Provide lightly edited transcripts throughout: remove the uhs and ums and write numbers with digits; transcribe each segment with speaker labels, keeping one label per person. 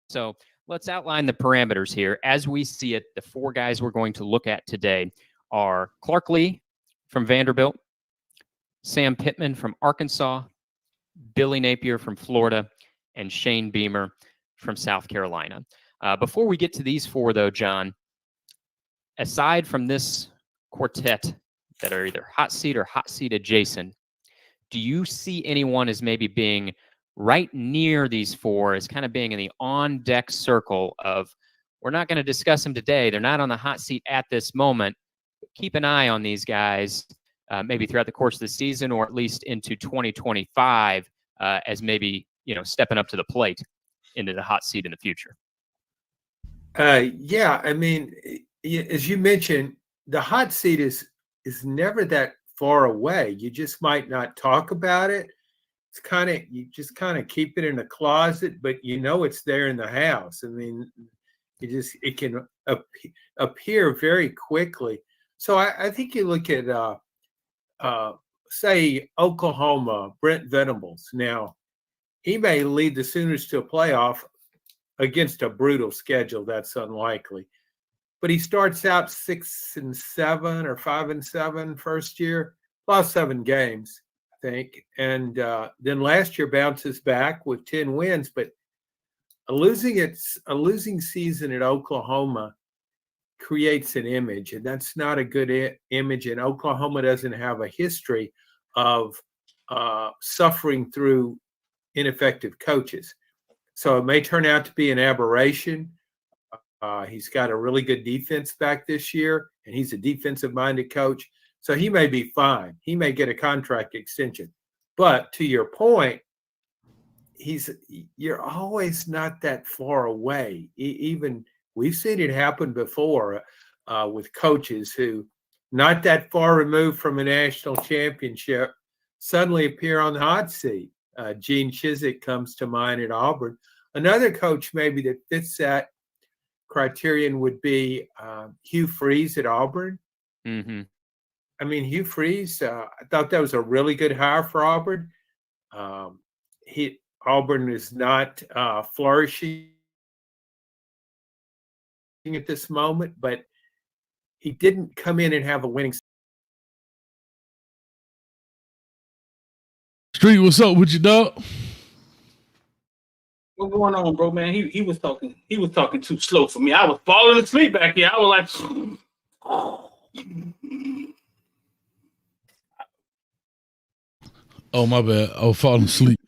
Speaker 1: So let's outline the parameters here. As we see it, the four guys we're going to look at today are Clark Lee from Vanderbilt, Sam Pittman from Arkansas, Billy Napier from Florida, and Shane Beamer from South Carolina. Before we get to these four, though, John, aside from this quartet that are either hot seat or hot seat adjacent, do you see anyone as maybe being right near these four, as kind of being in the on-deck circle of, we're not going to discuss them today, they're not on the hot seat at this moment, but keep an eye on these guys maybe throughout the course of the season, or at least into 2025, as maybe, stepping up to the plate into the hot seat in the future?
Speaker 2: Yeah, I mean, as you mentioned, the hot seat is never that far away. You just might not talk about it. It's you just kind of keep it in the closet, but it's there in the house. I mean, it can appear very quickly. So I think you look at say Oklahoma, Brent Venables. Now, he may lead the Sooners to a playoff against a brutal schedule. That's unlikely. But he starts out 6-7 or 5-7 first year, lost 7 games, I think. And then last year bounces back with 10 wins. But a losing season at Oklahoma creates an image, and that's not a good image. And Oklahoma doesn't have a history of suffering through ineffective coaches. So it may turn out to be an aberration. He's got a really good defense back this year, and he's a defensive-minded coach. So he may be fine. He may get a contract extension. But to your point, you're always not that far away. Even we've seen it happen before with coaches who, not that far removed from a national championship, suddenly appear on the hot seat. Gene Chizik comes to mind at Auburn. Another coach maybe that fits that criterion would be Hugh Freeze at Auburn.
Speaker 1: Mm-hmm.
Speaker 2: I mean, Hugh Freeze, I thought that was a really good hire for Auburn. Auburn is not flourishing at this moment, but he didn't come in and have a winning.
Speaker 3: Street, what's up with you, dog?
Speaker 4: What's going on, bro, man? He was talking too slow for me. I was falling asleep back here. I was like,
Speaker 3: oh, my bad. I was falling asleep.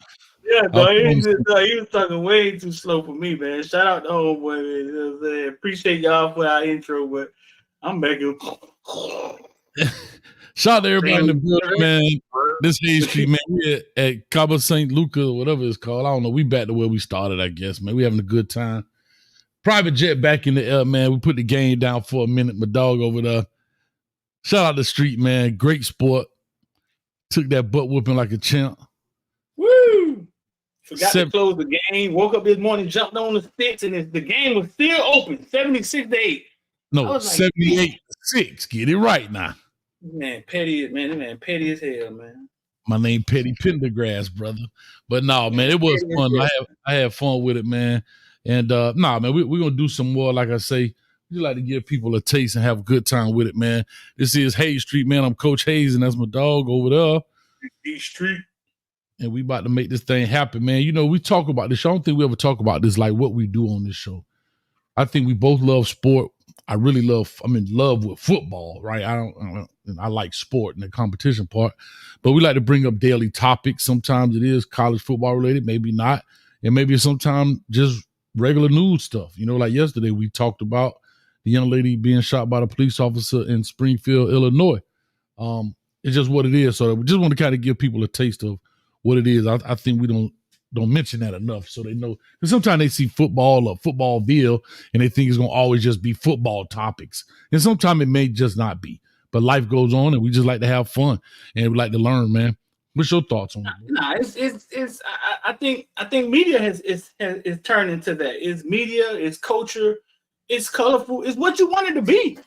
Speaker 4: Yeah, dog, he was talking way too slow for me, man. Shout out to homeboy, man. You know what I'm saying? Appreciate y'all for our intro, but I'm back here.
Speaker 3: Shout out to everybody in the building, man. This Hayes Street, man. We at Cabo St. Luca, or whatever it's called. I don't know. We back to where we started, I guess, man. We having a good time. Private jet back in the air, man. We put the game down for a minute. My dog over there. Shout out to Street, man. Great sport. Took that butt whooping like a champ.
Speaker 4: Woo! Forgot to close the game. Woke up this morning, jumped on the sticks, and the game was still open. 76-8.
Speaker 3: No, 78-6. Get it right now.
Speaker 4: Man, petty, man. That man petty as hell, man.
Speaker 3: My name Petty Pendergrass, brother. But no, man, it was fun. I had fun with it, man. And man, we're going to do some more. Like I say, we like to give people a taste and have a good time with it, man. This is Hayes Street, man. I'm Coach Hayes, and that's my dog over there.
Speaker 4: East Street.
Speaker 3: And we about to make this thing happen, man. We talk about this. I don't think we ever talk about this, like what we do on this show. I think we both love sport. I really I'm in love with football, right? I like sport and the competition part, but we like to bring up daily topics. Sometimes it is college football related, maybe not. And maybe sometimes just regular news stuff. Like yesterday we talked about the young lady being shot by the police officer in Springfield, Illinois. It's just what it is. So we just want to kind of give people a taste of what it is. I think we don't mention that enough so they know. Because sometimes they see football or Footballville and they think it's going to always just be football topics. And sometimes it may just not be. But life goes on and we just like to have fun and we like to learn, man. What's your thoughts on it?
Speaker 4: Nah, it's I think media is turned into that. It's media, it's culture, it's colorful, it's what you want it to be.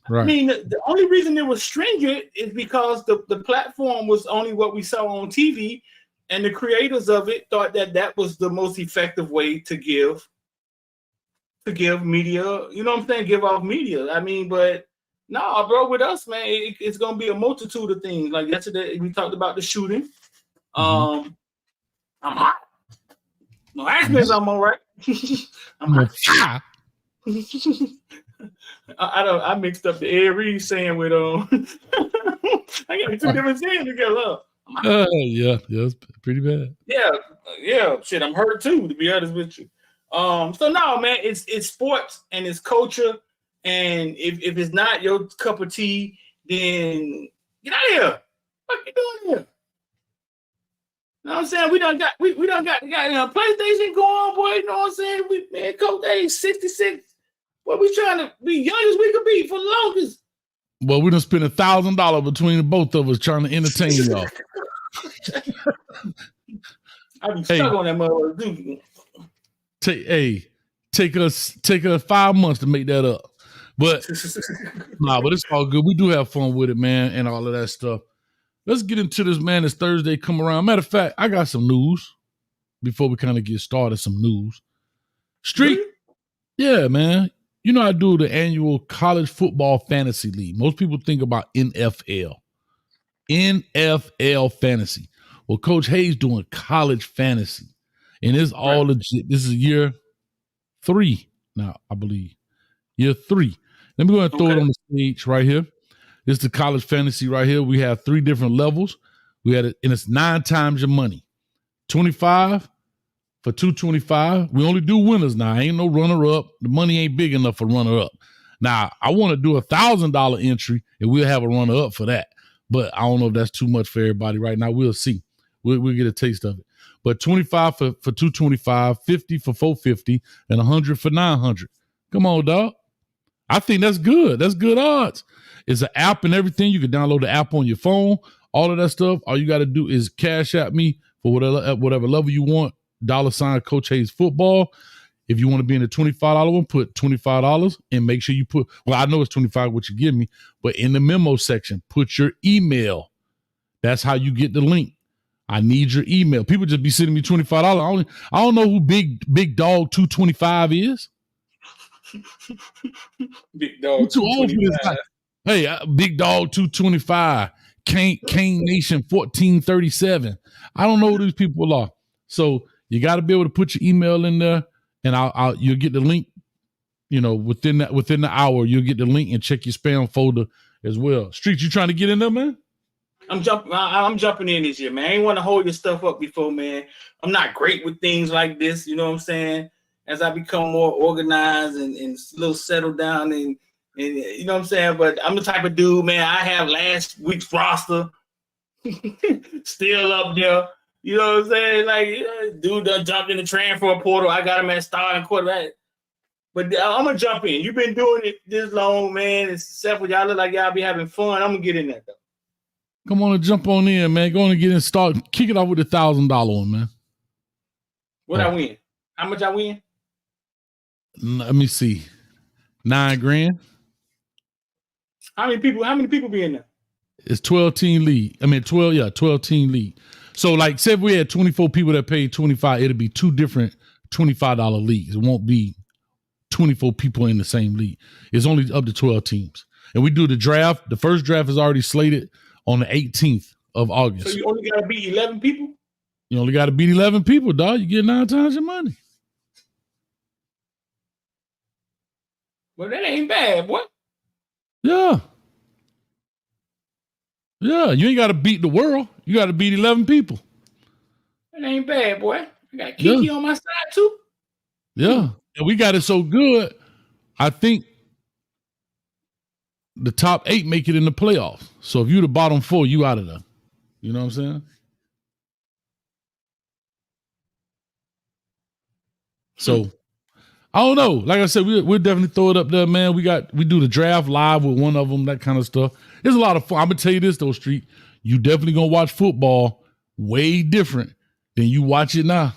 Speaker 4: Right. I mean, the only reason it was stringent is because the platform was only what we saw on TV. And the creators of it thought that was the most effective way to give to give media, you know what I'm saying? Give off media. I mean, but no, bro, with us, man, it's gonna be a multitude of things. Like yesterday, we talked about the shooting. I'm hot. No, accidents, I'm all right. I'm hot. I mixed up the Air saying with I got two different sayings together.
Speaker 3: Yeah, it's pretty bad.
Speaker 4: Yeah, shit, I'm hurt too, to be honest with you. So no, man, it's sports and it's culture, and if it's not your cup of tea, then get out of here. What you doing here? You know what I'm saying? We done got the goddamn PlayStation going, boy. You know what I'm saying? Coach A 66. What we trying to be young as we could be for the longest.
Speaker 3: Well, we done spent $1,000 between the both of us trying to entertain y'all.
Speaker 4: I be stuck on that motherfucker.
Speaker 3: Take us 5 months to make that up. But but it's all good. We do have fun with it, man, and all of that stuff. Let's get into this, man. It's Thursday come around. Matter of fact, I got some news before we kind of get started. Some news. Street, yeah, man. You know, I do the annual college football fantasy league. Most people think about NFL fantasy. Well, Coach Hayes doing college fantasy, and it's all legit. This is year 3 now, I believe. Year 3. Let me go ahead and throw it on the stage right here. This is the college fantasy right here. We have 3 different levels. We had it, and it's 9 times your money. 25 for 225. We only do winners now. Ain't no runner-up. The money ain't big enough for runner-up. Now, I want to do $1,000 entry, and we'll have a runner-up for that. But I don't know if that's too much for everybody right now. We'll see. We'll get a taste of it. But 25 for 225, 50 for 450, and 100 for 900. Come on, dog. I think that's good. That's good odds. It's an app and everything. You can download the app on your phone, all of that stuff. All you got to do is cash at me for whatever level you want. $ Coach Hayes football. If you want to be in the $25 one, put $25 and make sure you put, well, I know it's $25 what you give me, but in the memo section, put your email. That's how you get the link. I need your email. People just be sending me $25. I don't know who Big Dog 225 is.
Speaker 4: Big Dog 225.
Speaker 3: Hey, Big Dog 225. Kane Nation 1437. I don't know who these people are. So you got to be able to put your email in there, and you'll get the link. You know, within the hour, you'll get the link and check your spam folder as well. Street, you trying to get in there, man?
Speaker 4: I'm jumping in this year, man. I ain't want to hold your stuff up before, man. I'm not great with things like this, you know what I'm saying? As I become more organized and a little settled down and you know what I'm saying? But I'm the type of dude, man, I have last week's roster still up there. You know what I'm saying? Like, dude done jumped in the transfer portal. I got him at starting quarterback. But I'm going to jump in. You've been doing it this long, man. It's several. Y'all look like y'all be having fun. I'm going to get in there, though.
Speaker 3: Come on and jump on in, man. Go on and get in, start. Kick it off with $1,000 one, man.
Speaker 4: What I win? How much I win?
Speaker 3: Let me see. $9,000.
Speaker 4: How many people be in there?
Speaker 3: It's 12-team league. 12-team league. So, like, say if we had 24 people that paid $25, it'll be 2 different $25 leagues. It won't be 24 people in the same league. It's only up to 12 teams. And we do the draft. The first draft is already slated on the 18th of August.
Speaker 4: So you only got to beat 11 people?
Speaker 3: You only got to beat 11 people, dog. You get 9 times your money.
Speaker 4: Well, that ain't bad, boy.
Speaker 3: Yeah. Yeah, you ain't got to beat the world. You got to beat 11 people.
Speaker 4: That ain't bad, boy. I got Kiki on my side, too.
Speaker 3: Yeah. And we got it so good, I think the top 8 make it in the playoffs. So if you the bottom 4, you out of there. You know what I'm saying? So I don't know. Like I said, we'll definitely throw it up there, man. We do the draft live with one of them, that kind of stuff. It's a lot of fun. I'm gonna tell you this though, Street. You definitely gonna watch football way different than you watch it now.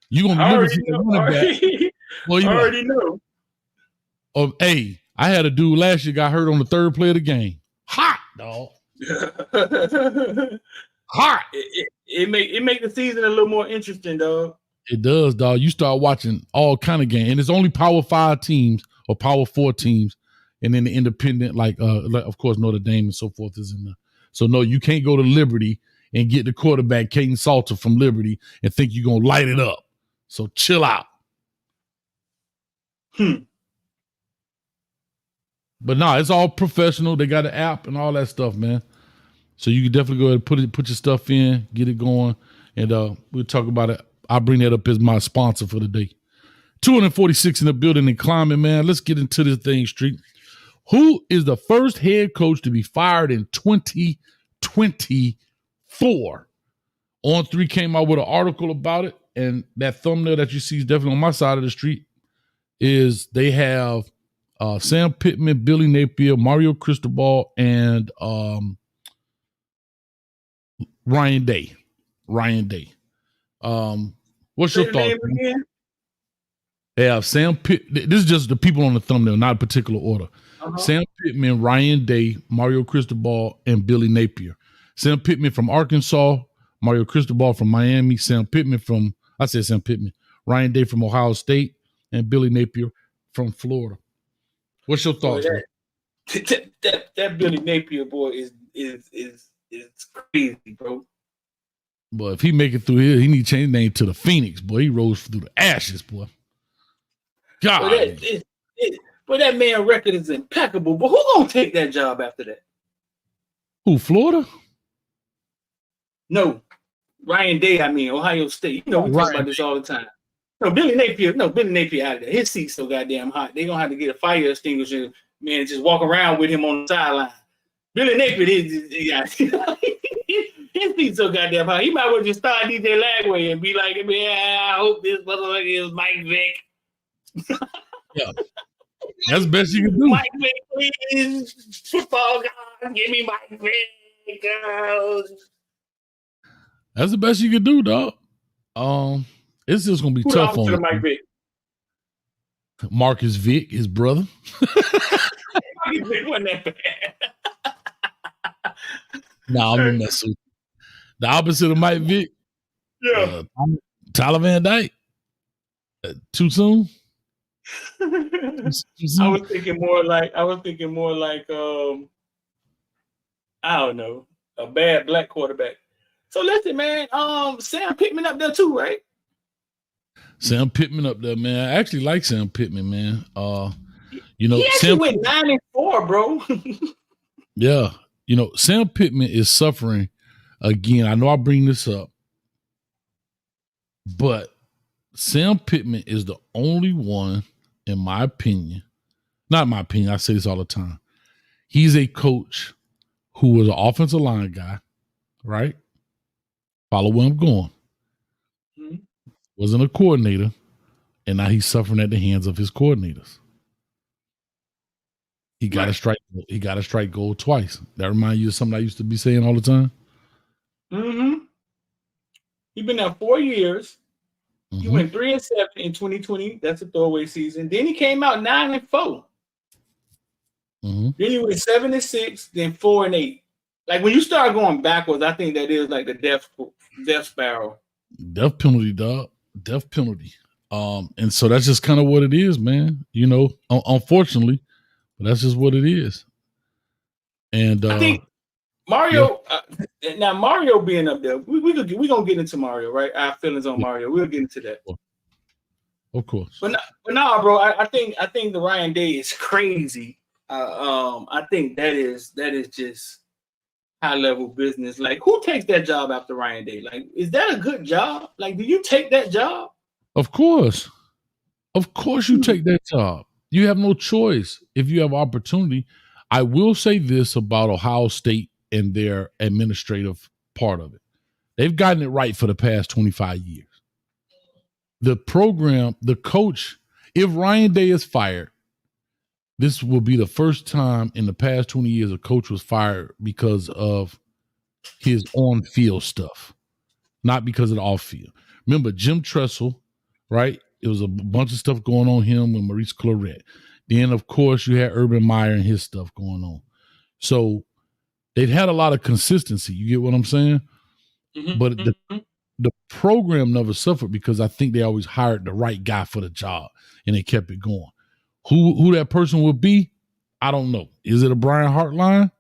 Speaker 3: You gonna be looking for the running back. Well, you already know. Oh, hey, I had a dude last year got hurt on the 3rd play of the game. Hot, dog. Hot.
Speaker 4: It make the season a little more interesting, dog.
Speaker 3: It does, dog. You start watching all kind of games, and it's only Power 5 teams or Power 4 teams, and then the independent, like of course Notre Dame and so forth is in there. So no, you can't go to Liberty and get the quarterback Caden Salter from Liberty and think you're gonna light it up. So chill out. But no, it's all professional. They got an app and all that stuff, man. So you can definitely go ahead and put your stuff in, get it going, and we'll talk about it. I'll bring that up as my sponsor for the day. 246 in the building and climbing, man. Let's get into this thing, Street. Who is the first head coach to be fired in 2024? On3 came out with an article about it, and that thumbnail that you see is definitely on my side of the street. Is they have Sam Pittman, Billy Napier, Mario Cristobal, and Ryan Day. What's your thought? They have Sam Pitt. This is just the people on the thumbnail, not a particular order. Sam Pittman, Ryan Day, Mario Cristobal, and Billy Napier. Sam Pittman from Arkansas, Mario Cristobal from Miami, Sam Pittman, Ryan Day from Ohio State, and Billy Napier from Florida. What's your thoughts?
Speaker 4: That Billy Napier boy is crazy, bro.
Speaker 3: But if he make it through here, he need to change his name to the Phoenix, boy. He rose through the ashes, boy. God.
Speaker 4: But that man record is impeccable. But who gonna take that job after that?
Speaker 3: Who, Florida?
Speaker 4: No. Ryan Day, Ohio State. You know, we talk about this all the time. No, Billy Napier out of there. His seat's so goddamn hot. They're gonna have to get a fire extinguisher, man, just walk around with him on the sideline. Billy Napier, his seat's so goddamn hot. He might well just start DJ Lagway and be like, man, I hope this motherfucker is Mike Vick.
Speaker 3: Yeah. That's the best you can do. Mike
Speaker 4: Vick, please. Football God, give me Mike Vick.
Speaker 3: That's the best you can do, dog. It's just gonna be tough on
Speaker 4: Mike Vick?
Speaker 3: Marcus Vick, his brother.
Speaker 4: Marcus Vick wasn't that bad.
Speaker 3: Nah, I'm messing. The opposite of Mike Vick.
Speaker 4: Yeah.
Speaker 3: Tyler Van Dyke. Too soon?
Speaker 4: I was thinking more like I don't know, a bad black quarterback. So listen, man, Sam Pittman up there too, right?
Speaker 3: Sam Pittman up there, man. I actually like Sam Pittman, man. He
Speaker 4: actually went 9-4, bro.
Speaker 3: Yeah. Sam Pittman is suffering again. I know I bring this up, but Sam Pittman is the only one, in my opinion, not my opinion, I say this all the time. He's a coach who was an offensive line guy, right? Follow where I'm going. Mm-hmm. Wasn't a coordinator, and now he's suffering at the hands of his coordinators. He got to strike. He got to strike gold twice. That reminds you of something I used to be saying all the time.
Speaker 4: Mm-hmm. He's been there 4 years. Mm-hmm. He went 3-7 in 2020. That's a throwaway season. Then he came out 9-4. Mm-hmm. Then he went 7-6. Then 4-8. Like when you start going backwards, I think that is like the death spiral.
Speaker 3: Death penalty, dog. Death penalty. And so that's just kind of what it is, man. Unfortunately. But that's just what it is. And
Speaker 4: I think Mario, now Mario being up there, we're going to get into Mario, right? Our feelings on Mario. We'll get into that.
Speaker 3: Of course.
Speaker 4: But no, bro, I think the Ryan Day is crazy. I think that is just high level business. Like, who takes that job after Ryan Day? Like, is that a good job? Like, do you take that job?
Speaker 3: Of course you take that job. You have no choice if you have opportunity. I will say this about Ohio State and their administrative part of it. They've gotten it right for the past 25 years. The program, the coach, if Ryan Day is fired, this will be the first time in the past 20 years a coach was fired because of his on-field stuff, not because of the off-field. Remember, Jim Tressel, right? It was a bunch of stuff going on him with Maurice Clarett. Then, of course, you had Urban Meyer and his stuff going on. So they've had a lot of consistency. You get what I'm saying? Mm-hmm. But the program never suffered because I think they always hired the right guy for the job and they kept it going. Who that person would be, I don't know. Is it a Brian Hartline?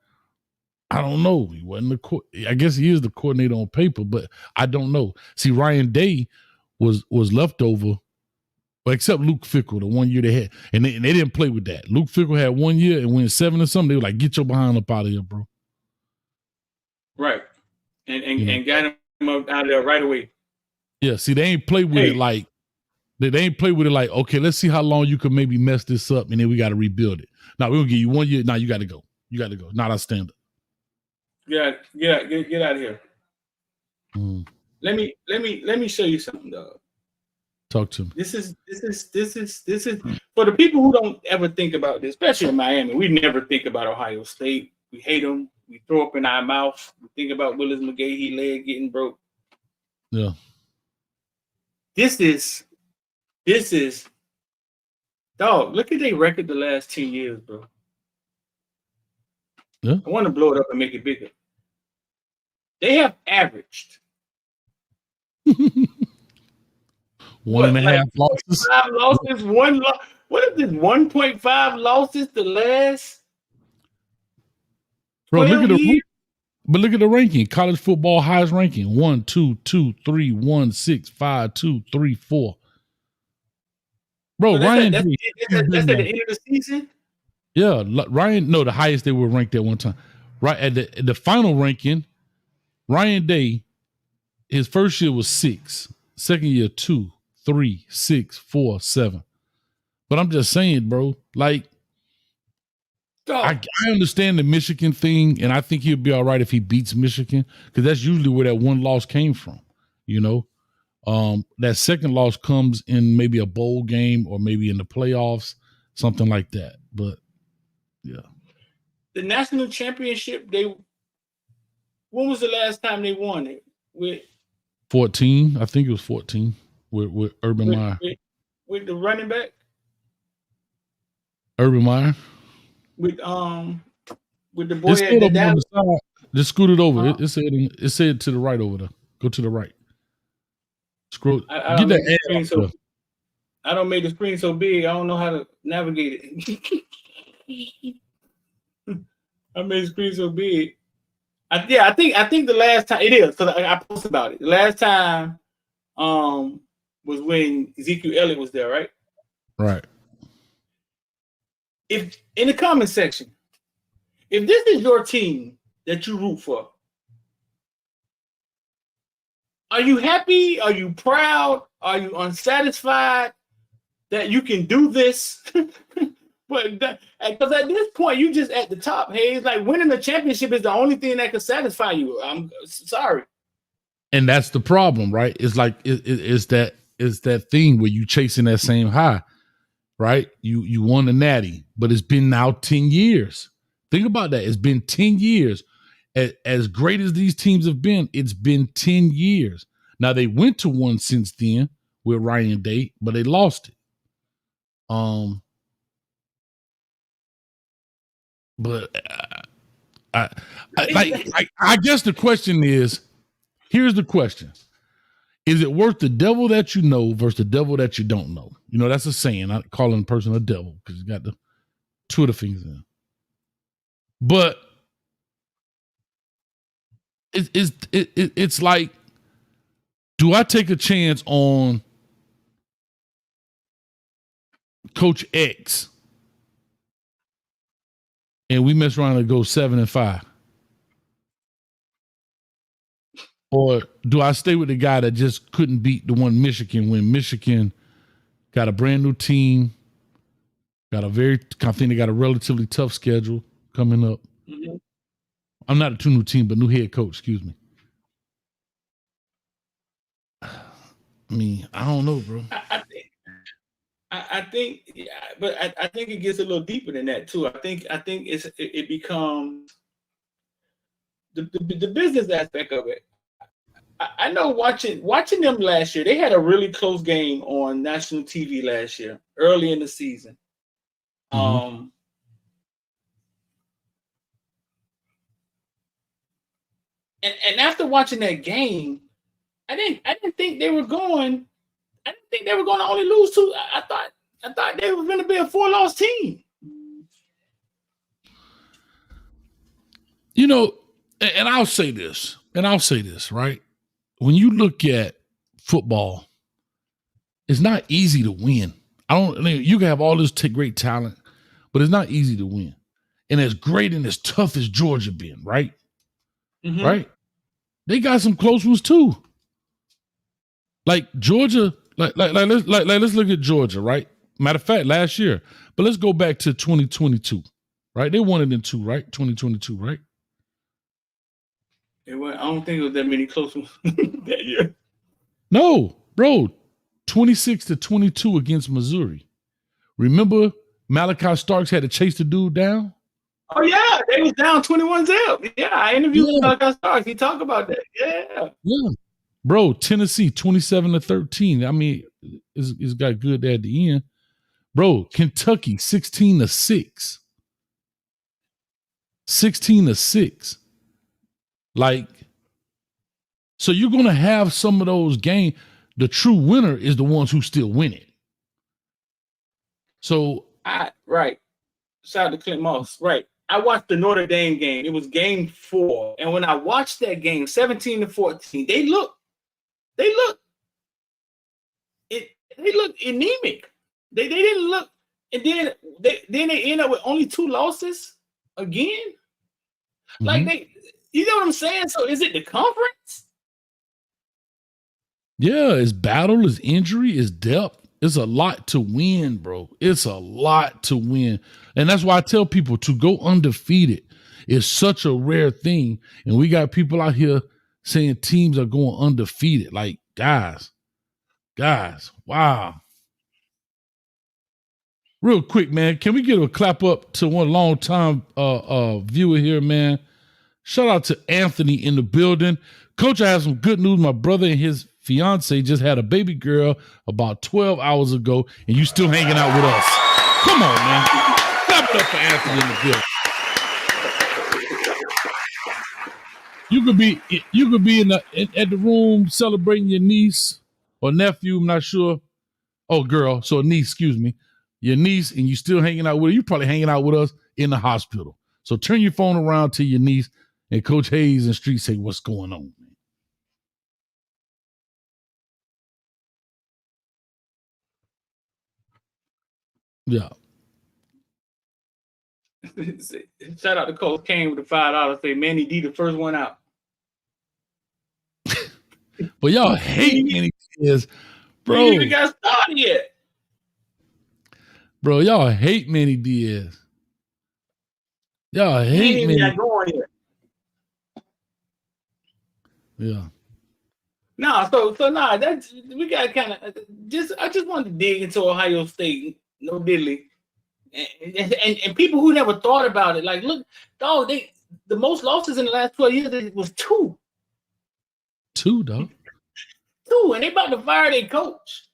Speaker 3: I don't know. He wasn't I guess he is the coordinator on paper, but I don't know. See, Ryan Day was leftover, but except Luke Fickell, the 1 year they had, and they didn't play with that. Luke Fickell had 1 year and went 7 or something. They were like, "Get your behind up out of here, bro."
Speaker 4: Right, and got him up out of there right away.
Speaker 3: Yeah, see, they ain't played with it like they ain't played with it like, okay, let's see how long you can maybe mess this up, and then we got to rebuild it. Now we're gonna give you 1 year. Now you got to go. You got to go. Not our standard.
Speaker 4: Get out of here. Let me show you something, dog.
Speaker 3: Talk to me.
Speaker 4: This is for the people who don't ever think about this, especially in Miami. We never think about Ohio State. We hate them. We throw up in our mouth. We think about Willis McGahee leg getting broke.
Speaker 3: Yeah.
Speaker 4: This is dog. Look at their record the last 10 years, bro.
Speaker 3: Yeah.
Speaker 4: I want to blow it up and make it bigger. They have averaged
Speaker 3: 1.5 losses.
Speaker 4: 5 losses, 1 loss. What is this? 1.5 losses the last.
Speaker 3: Bro, look at
Speaker 4: years?
Speaker 3: look at the ranking. College football highest ranking: 1, 2, 2, 3, 1, 6, 5, 2, 3, 4. Bro,
Speaker 4: So
Speaker 3: Ryan.
Speaker 4: that's at the end of the season.
Speaker 3: Yeah, Ryan. No, the highest they were ranked at one time. Right at the final ranking, Ryan Day, his first year was 6, second year 2, 3, 6, 4, 7. But I'm just saying, bro, like I understand the Michigan thing, and I think he'll be all right if he beats Michigan, because that's usually where that one loss came from. You know, that second loss comes in maybe a bowl game or maybe in the playoffs, something like that. But yeah,
Speaker 4: the national championship. When was the last time they won it? With
Speaker 3: 14, I think it was 14 with Urban Meyer.
Speaker 4: With the running back,
Speaker 3: Urban Meyer.
Speaker 4: With the boy
Speaker 3: at the side. Just scoot it over. It said to the right over there. Go to the right. Scroll. Get that ad.
Speaker 4: I don't make the screen so big. I don't know how to navigate it. I made the screen so big. I think the last time it is because I posted about it. The last time was when Ezekiel Elliott was there, right?
Speaker 3: Right.
Speaker 4: If in the comment section, if this is your team that you root for, are you happy? Are you proud? Are you unsatisfied that you can do this? But because at this point, you just at the top. Hey, it's like winning the championship is the only thing that can satisfy you. I'm sorry.
Speaker 3: And that's the problem, right? It's like it's that thing where you chasing that same high, right? You won the natty, but it's been now 10 years. Think about that. It's been 10 years. As great as these teams have been, it's been 10 years. Now they went to one since then with Ryan Day, but they lost it. But I guess the question is, here's the question. Is it worth the devil that you know versus the devil that you don't know? You know, that's a saying. I'm calling a person a devil because he's got the Twitter fingers in. But it's like, do I take a chance on Coach X and we mess around and go 7-5? Or do I stay with the guy that just couldn't beat the one Michigan when Michigan got a brand new team, I think they got a relatively tough schedule coming up. Mm-hmm. I'm not a two new team, but new head coach, excuse me. I mean, I don't know, bro.
Speaker 4: I think, but I think it gets a little deeper than that too. I think it becomes the business aspect of it. I know watching them last year, they had a really close game on national TV last year, early in the season. Mm-hmm. And after watching that game, I didn't think they were going. I didn't think they were going to only lose two. I thought they were going to be a 4-loss team.
Speaker 3: You know, and I'll say this, right? When you look at football, it's not easy to win. You can have all this great talent, but it's not easy to win. And as great and as tough as Georgia been, right? Mm-hmm. Right? They got some close ones too. Like Georgia, let's look at Georgia, right? Matter of fact, last year. But let's go back to 2022, right? They won it in 2, right? 2022, right?
Speaker 4: I don't think it was that many close ones that year.
Speaker 3: No, bro. 26-22 against Missouri. Remember Malachi Starks had to chase the dude down?
Speaker 4: Oh, yeah. They was down 21-0. Yeah, I interviewed Malachi Starks. He talked about that. Yeah.
Speaker 3: Yeah. Bro, Tennessee 27-13. I mean, it's got good at the end. Bro, Kentucky 16-6. 16-6. Like, so you're going to have some of those games. The true winner is the ones who still win it. So,
Speaker 4: right. Shout out to Clint Moss. Right. I watched the Notre Dame game. It was game 4. And when I watched that game, 17-14, they look anemic. They didn't look, and then they end up with only 2 losses again. Mm-hmm. Like you know what I'm saying? So is it the conference?
Speaker 3: Yeah, it's battle, it's injury, it's depth. It's a lot to win, bro. It's a lot to win. And that's why I tell people to go undefeated is such a rare thing. And we got people out here saying teams are going undefeated. Like, guys, wow. Real quick, man, can we get a clap up to one long-time viewer here, man? Shout out to Anthony in the building. Coach, I have some good news. My brother and his fiance just had a baby girl about 12 hours ago, and you still hanging out with us. Come on, man. Clap it up for Anthony in the building. You could be at the room celebrating your niece or nephew, I'm not sure. Oh, girl. So niece, excuse me. Your niece, and you still hanging out with her. You're probably hanging out with us in the hospital. So turn your phone around to your niece, and Coach Hayes and Street say, what's going on? Yeah.
Speaker 4: Shout out to Coach Kane with the $5. Say Manny D, the first one out.
Speaker 3: But y'all hate Manny Diaz, bro.
Speaker 4: He even got started yet.
Speaker 3: Bro, y'all hate Manny Diaz. Y'all hate Manny.
Speaker 4: Got going yet.
Speaker 3: Yeah.
Speaker 4: No, so nah, that's we got kind of I just wanted to dig into Ohio State, no diddly, and people who never thought about it, like, look, dog, the most losses in the last 12 years was 2.
Speaker 3: 2, dog.
Speaker 4: 2, and they about to fire their coach.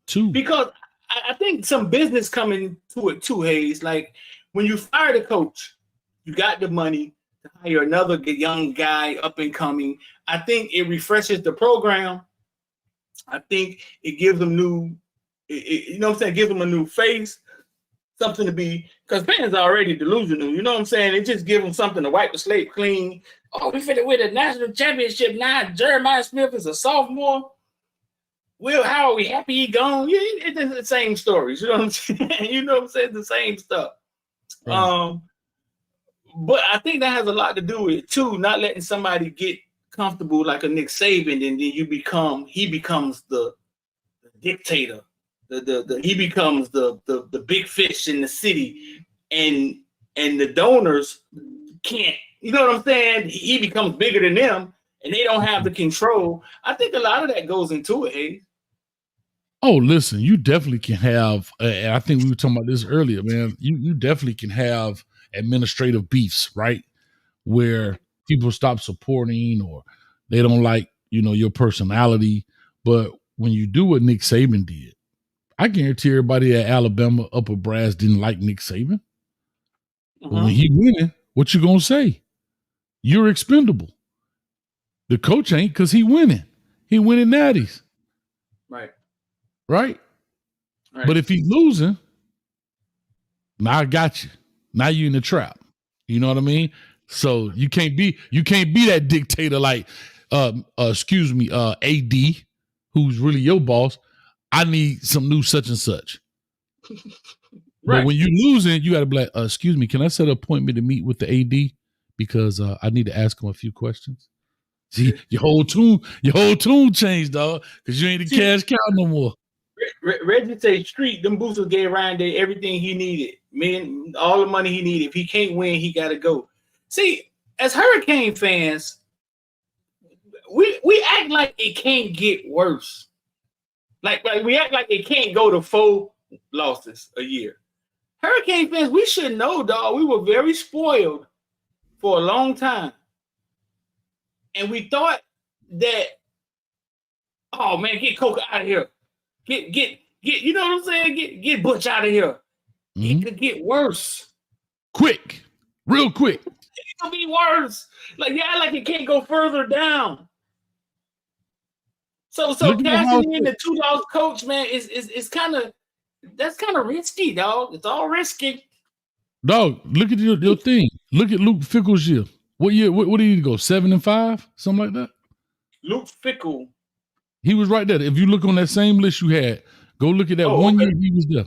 Speaker 3: 2.
Speaker 4: Because I think some business coming to it too, Hayes. Like when you fire the coach, you got the money to hire another young guy up and coming. I think it refreshes the program. I think it gives them you know what I'm saying, gives them a new face, something to be, because fans are already delusional. You know what I'm saying? It just gives them something to wipe the slate clean. Oh, we fit with a national championship now. Jeremiah Smith is a sophomore. Will, how are we happy he gone? Yeah, it's the same stories. You know what I'm saying? You know what I'm saying? The same stuff. Right. But I think that has a lot to do with it too, not letting somebody get comfortable like a Nick Saban, and then he becomes the dictator. He becomes the big fish in the city, and the donors can't. You know what I'm saying? He becomes bigger than them, and they don't have the control. I think a lot of that goes into it, Hayes.
Speaker 3: Oh, listen, you definitely can have, and I think we were talking about this earlier, man. You definitely can have administrative beefs, right? Where people stop supporting or they don't like, your personality. But when you do what Nick Saban did, I guarantee everybody at Alabama upper brass didn't like Nick Saban. But when he winning, what you gonna say? You're expendable. The coach ain't, because he winning. He winning natties.
Speaker 4: Right.
Speaker 3: Right?
Speaker 4: Right.
Speaker 3: But if he's losing, now I got you. Now you in the trap. You know what I mean? So you can't be that dictator like AD, who's really your boss. I need some new such and such.
Speaker 4: Right.
Speaker 3: But when you losing, you got to be like, excuse me, can I set an appointment to meet with the AD? Because I need to ask him a few questions. See, your whole tune changed, dog, because you ain't the cash cow no more.
Speaker 4: Reggie say street, them boosters gave Ryan Day everything he needed. Man, all the money he needed. If he can't win, he got to go. See, as Hurricane fans, we act like it can't get worse. Like we act like it can't go to 4 losses a year. Hurricane fans, we should know, dog. We were very spoiled for a long time. And we thought that, oh man, get Coca out of here. Get, you know what I'm saying? Get Butch out of here.
Speaker 3: Mm-hmm.
Speaker 4: It could get worse.
Speaker 3: Quick. Real quick.
Speaker 4: It'll be worse. Like it can't go further down. So cashing in the $2 coach, man, is kind of risky, dog. It's all risky.
Speaker 3: Dog, look at your thing. Look at Luke Fickell's year. What year? What did he go? 7-5, something like that.
Speaker 4: Luke Fickell.
Speaker 3: He was right there. If you look on that same list you had, go look at that year he was there.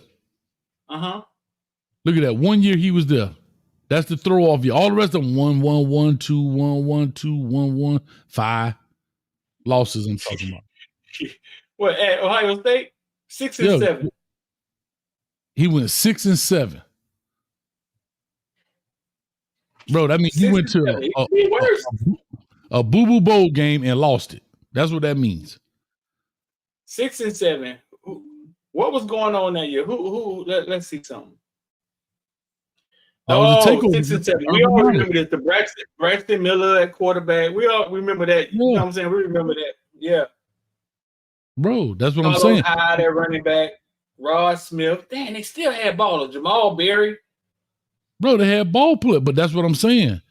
Speaker 3: Look at that 1 year he was there. That's the throw off year. All the rest of them 1, 1, 1, 2, 1, 1, 2, 1, 1, 5 losses. I'm talking about.
Speaker 4: What at Ohio State? 6 and 7.
Speaker 3: He went 6 and 7. Bro, that means he went to a boo-boo bowl game and lost it. That's what that means.
Speaker 4: 6 and 7. What was going on that year? Who? Let's see something. Oh, 6 and 7. We all remember this. The Braxton Miller at quarterback. We all remember that. You know what I'm saying? We remember that. Yeah.
Speaker 3: Bro, that's what I'm saying.
Speaker 4: High, that running back. Rod Smith. Damn, they still had ballers. Jamal Berry.
Speaker 3: Bro, they had ball play, but that's what I'm saying.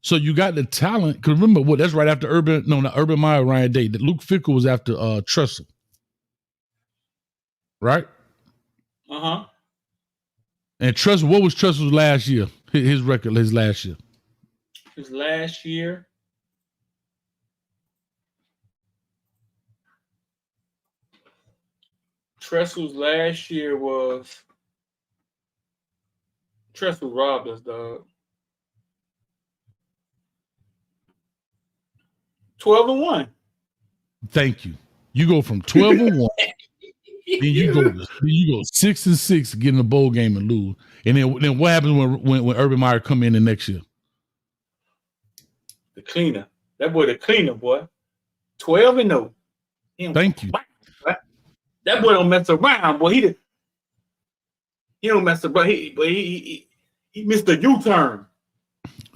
Speaker 3: So you got the talent. Because remember, that's right after Urban Meyer, Ryan Day. That Luke Fickell was after Tressel. Right?
Speaker 4: Uh-huh.
Speaker 3: And Tressel, what was Tressel's last year? His record, his last year.
Speaker 4: His last year. Tressel's last year was Tressel robbed us, dog. 12-1.
Speaker 3: Thank you. You go from 12-1. Then you go 6 and 6 to get in the bowl game and lose. And then what happens when Urban Meyer come in the next year?
Speaker 4: The cleaner. That boy, the cleaner, boy. 12-0.
Speaker 3: Thank you.
Speaker 4: That boy don't mess around, boy. He don't mess around. He missed the U-turn.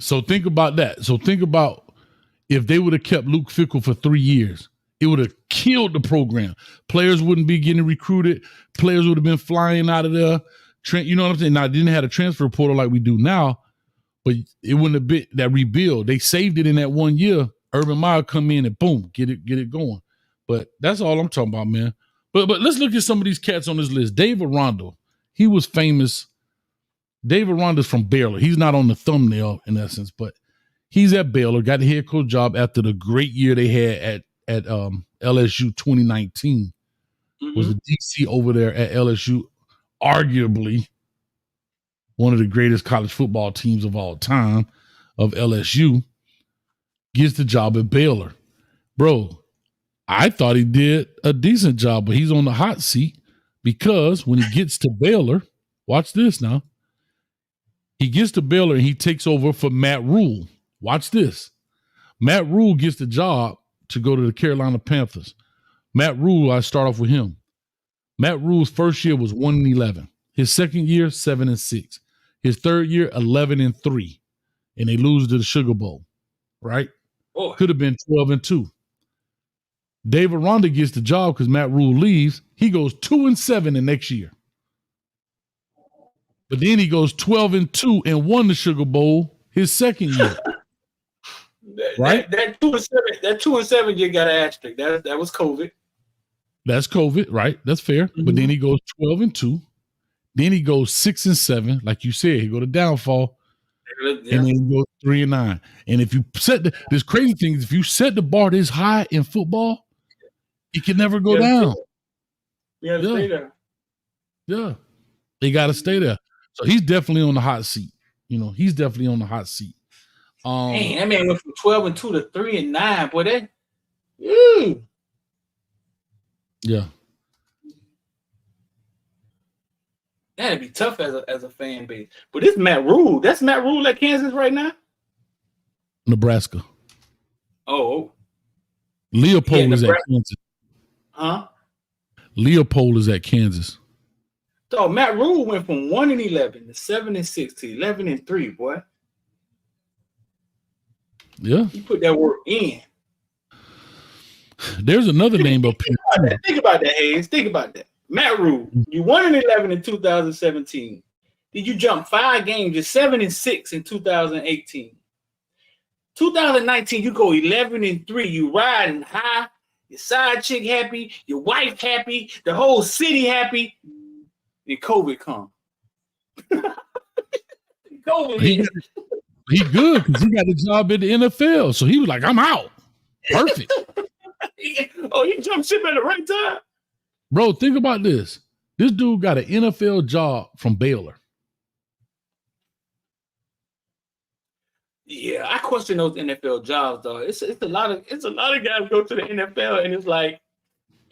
Speaker 3: So think about that. So think about if they would have kept Luke Fickell for 3 years, it would have killed the program. Players wouldn't be getting recruited. Players would have been flying out of there. You know what I'm saying? Now, I didn't have a transfer portal like we do now, but it wouldn't have been that rebuild. They saved it in that 1 year. Urban Meyer come in and boom, get it going. But that's all I'm talking about, man. But let's look at some of these cats on this list. David Rondo, he was famous. David Rondo's from Baylor. He's not on the thumbnail in essence, but he's at Baylor, got the head coach job after the great year they had at LSU 2019. Mm-hmm. Was a DC over there at LSU, arguably one of the greatest college football teams of all time of LSU, gets the job at Baylor. Bro, I thought he did a decent job, but he's on the hot seat because when he gets to Baylor, watch this now. He gets to Baylor and he takes over for Matt Rule. Watch this. Matt Rule gets the job to go to the Carolina Panthers. Matt Rule, I start off with him. Matt Rule's first year was 1-11. His second year, 7-6. His third year, 11-3. And they lose to the Sugar Bowl, right? Oh. Could have been 12-2. David Rondo gets the job because Matt Rule leaves. He goes 2-7 the next year. But then he goes 12-2 and won the Sugar Bowl his second year. Right?
Speaker 4: That 2-7 year got an asterisk. That was COVID.
Speaker 3: That's COVID, right? That's fair.
Speaker 4: Mm-hmm.
Speaker 3: But then he goes 12-2. Then he goes 6-7, like you said. He go to downfall, and then he goes 3-9. And if you set this crazy thing is, if you set the bar this high in football, it can never go down.
Speaker 4: You gotta stay there.
Speaker 3: Yeah, they got to stay there. So he's definitely on the hot seat. He's definitely on the hot seat.
Speaker 4: Man, that man went from 12-2 to 3-9. Boy, that.
Speaker 3: Yeah.
Speaker 4: That'd be tough as a fan base. But this Matt Rule. That's Matt Rule at Kansas right now?
Speaker 3: Nebraska.
Speaker 4: Oh.
Speaker 3: Leopold is at Kansas.
Speaker 4: Huh?
Speaker 3: Leopold is at Kansas.
Speaker 4: So Matt Rule went from 1-11 to 7-6 to 11-3, boy.
Speaker 3: Yeah.
Speaker 4: You put that work in.
Speaker 3: There's another name up here.
Speaker 4: Think about that, Hayes. Think about that. Matt Rule, you 1-11 in 2017. Did you jump 5 games? You're 7-6 in 2018. 2019, you go 11-3. You riding high. Your side chick happy. Your wife happy. The whole city happy. And COVID come. COVID.
Speaker 3: He good because he got a job at the NFL. So he was like, I'm out. Perfect.
Speaker 4: Oh, he jumped ship at the right time.
Speaker 3: Bro, think about this. This dude got an NFL job from Baylor.
Speaker 4: Yeah, I question those NFL jobs, though. It's a lot of guys go to the NFL and it's like,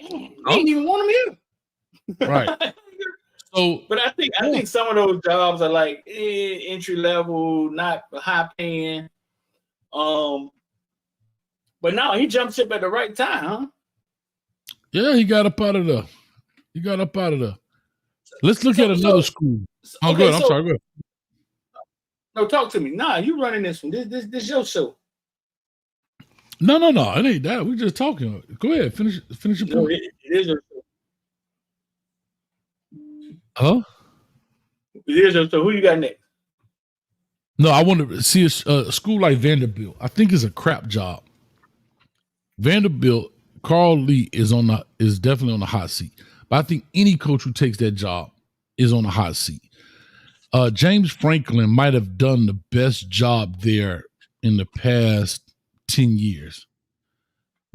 Speaker 4: man, they didn't even want them here.
Speaker 3: Right. So,
Speaker 4: but I think some of those jobs are like entry level, not high paying. But no, he jumped ship at the right time, huh?
Speaker 3: Yeah, he got up out of there. Let's look at another school. Oh, good. I'm sorry. Go ahead.
Speaker 4: No, talk to me. Nah, you running this one. This your show.
Speaker 3: No. It ain't that. We just talking. Go ahead. Finish your point.
Speaker 4: No, it is your show.
Speaker 3: Huh?
Speaker 4: It is your show. Who you got next?
Speaker 3: No, I want to see a school like Vanderbilt. I think it's a crap job. Vanderbilt, Carl Lee is definitely on the hot seat. But I think any coach who takes that job is on the hot seat. James Franklin might have done the best job there in the past 10 years.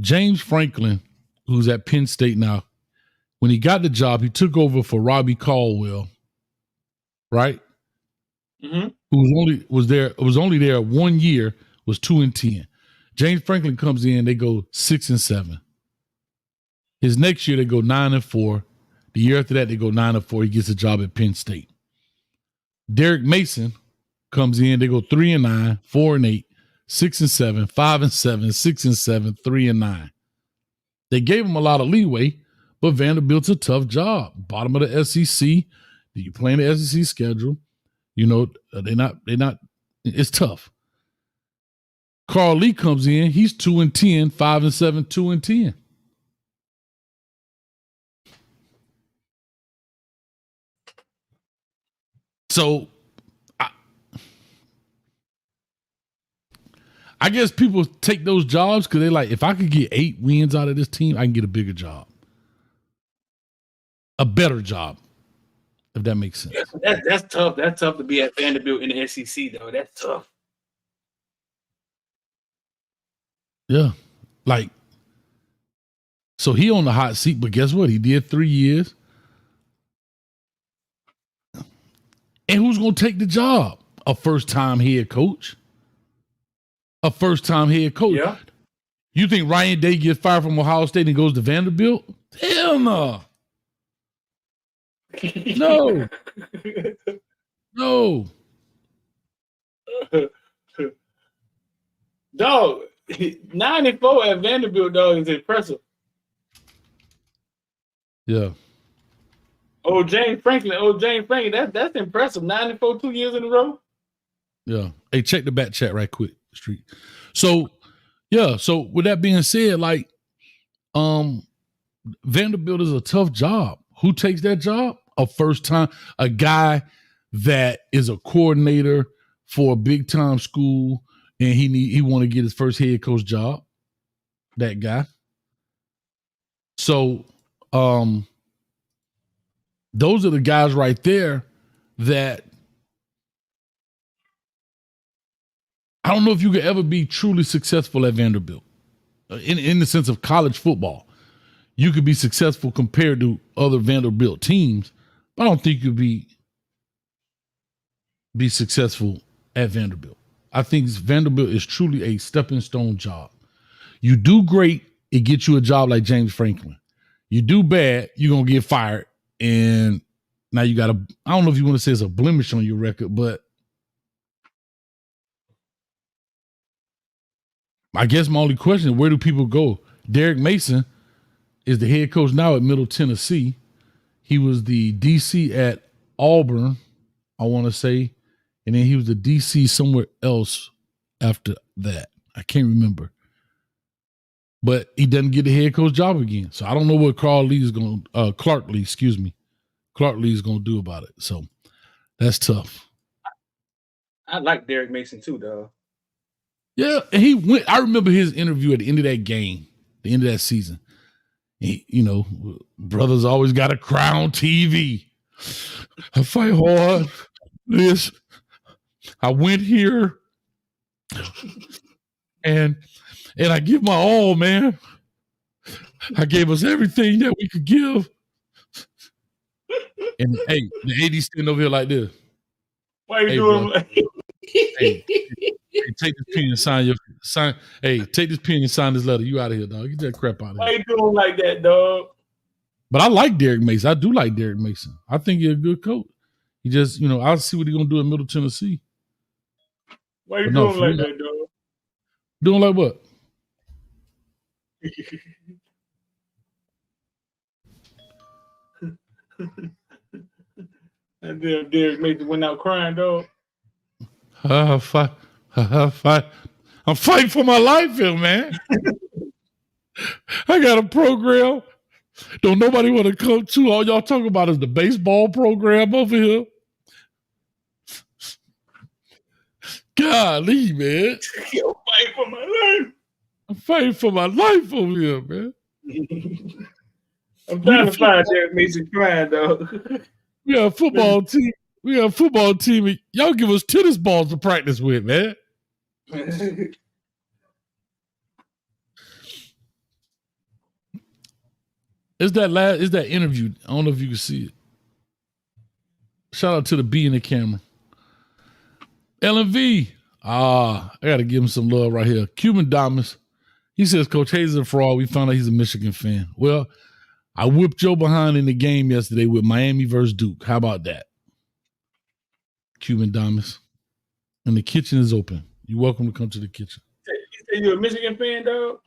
Speaker 3: James Franklin, who's at Penn State now, when he got the job, he took over for Robbie Caldwell, right?
Speaker 4: Mm-hmm.
Speaker 3: Who was only there 1 year, was 2-10. James Franklin comes in, they go 6-7. His next year, they go 9-4. The year after that, they go 9-4. He gets a job at Penn State. Derek Mason comes in, they go 3-9, 4-8, 6-7, 5-7, 6-7, 3-9. They gave him a lot of leeway, but Vanderbilt's a tough job. Bottom of the SEC. You play in the SEC schedule. They're not, it's tough. Carl Lee comes in, he's 2-10, 5-7, 2-10. So I guess people take those jobs because they're like, if I could get 8 wins out of this team, I can get a bigger job. A better job, if that makes sense.
Speaker 4: That's tough. That's tough to be at Vanderbilt in the SEC, though. That's tough.
Speaker 3: Yeah. So he on the hot seat, but guess what? He did 3 years. And who's going to take the job? A first-time head coach. Yeah. You think Ryan Day gets fired from Ohio State and goes to Vanderbilt? Hell no. No.
Speaker 4: Dog, 94 at Vanderbilt, dog, is impressive.
Speaker 3: Yeah.
Speaker 4: James Franklin, that's impressive. 94 2 years in a row.
Speaker 3: Yeah. Hey, check the back chat right quick, Street. So, yeah. So with that being said, Vanderbilt is a tough job. Who takes that job? A guy that is a coordinator for a big time school. and he want to get his first head coach job. That guy. So, those are the guys right there that I don't know if you could ever be truly successful at Vanderbilt in the sense of college football. You could be successful compared to other Vanderbilt teams, but I don't think you'd be successful at Vanderbilt. I think Vanderbilt is truly a stepping stone job. You do great, it gets you a job like James Franklin. You do bad, you're going to get fired. And now you got I don't know if you want to say it's a blemish on your record, but I guess my only question is, where do people go? Derek Mason is the head coach now at Middle Tennessee. He was the DC at Auburn, I want to say. And then he was the DC somewhere else after that. I can't remember. But he doesn't get the head coach job again. So I don't know what Clark Lee is going to do about it. So that's tough.
Speaker 4: I like Derek Mason too, though.
Speaker 3: Yeah, and he went. I remember his interview at the end of that game, the end of that season. He, brothers always got to cry on TV. I fight hard. This, I went here, and I give my all, man. I gave us everything that we could give. And hey, the AD stand over here like this.
Speaker 4: Why are you doing like
Speaker 3: hey, take this pen and sign. Hey, take this pen and sign this letter. You out of here, dog. Get that crap out of here.
Speaker 4: Why you doing like that, dog?
Speaker 3: But I like Derek Mason. I do like Derek Mason. I think he's a good coach. He just, I'll see what he's gonna do in Middle Tennessee.
Speaker 4: Why you doing like that, dog?
Speaker 3: Doing like what?
Speaker 4: And then Derek Mason went out crying, dog.
Speaker 3: I'm fighting for my life here, man. I got a program. Don't nobody want to come to. All y'all talk about is the baseball program over here. Golly, man.
Speaker 4: I'm fighting for my life.
Speaker 3: I'm fighting for my life over here, man.
Speaker 4: I'm trying to find Derek Mason crying, dog.
Speaker 3: We got a football team. Y'all give us tennis balls to practice with, man. It's that interview. I don't know if you can see it. Shout out to the B in the camera. LMV. I got to give him some love right here. Cuban Damas. He says, Coach Hayes is a fraud. We found out he's a Michigan fan. Well, I whipped Joe behind in the game yesterday with Miami versus Duke. How about that? Cuban Damas. And the kitchen is open. You're welcome to come to the kitchen.
Speaker 4: You say you're a Michigan fan, dog?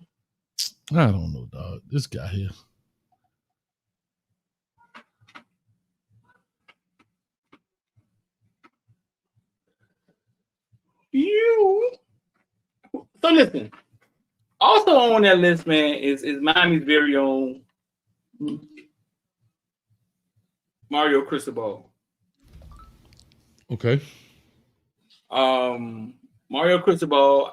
Speaker 3: I don't know, dog. This guy here.
Speaker 4: So listen. Also on that list, man, is Miami's very own Mario Cristobal.
Speaker 3: Okay.
Speaker 4: Mario Cristobal,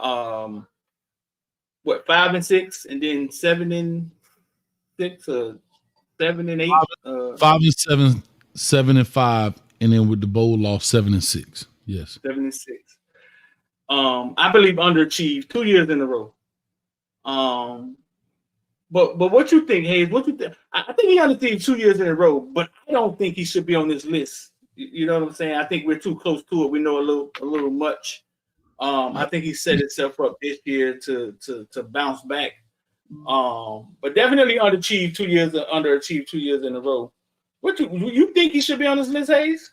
Speaker 4: 5-6, and then 7-6, or 7-8.
Speaker 3: 5-7, 7-5, and then with the bowl loss 7-6. Yes.
Speaker 4: 7-6. I believe underachieved 2 years in a row. But what you think, Hayes? What you think? I think he underachieved 2 years in a row, but I don't think he should be on this list. You know what I'm saying? I think we're too close to it. We know a little much. I think he set himself up this year to bounce back. But definitely underachieved 2 years in a row. What you think he should be on this list, Hayes?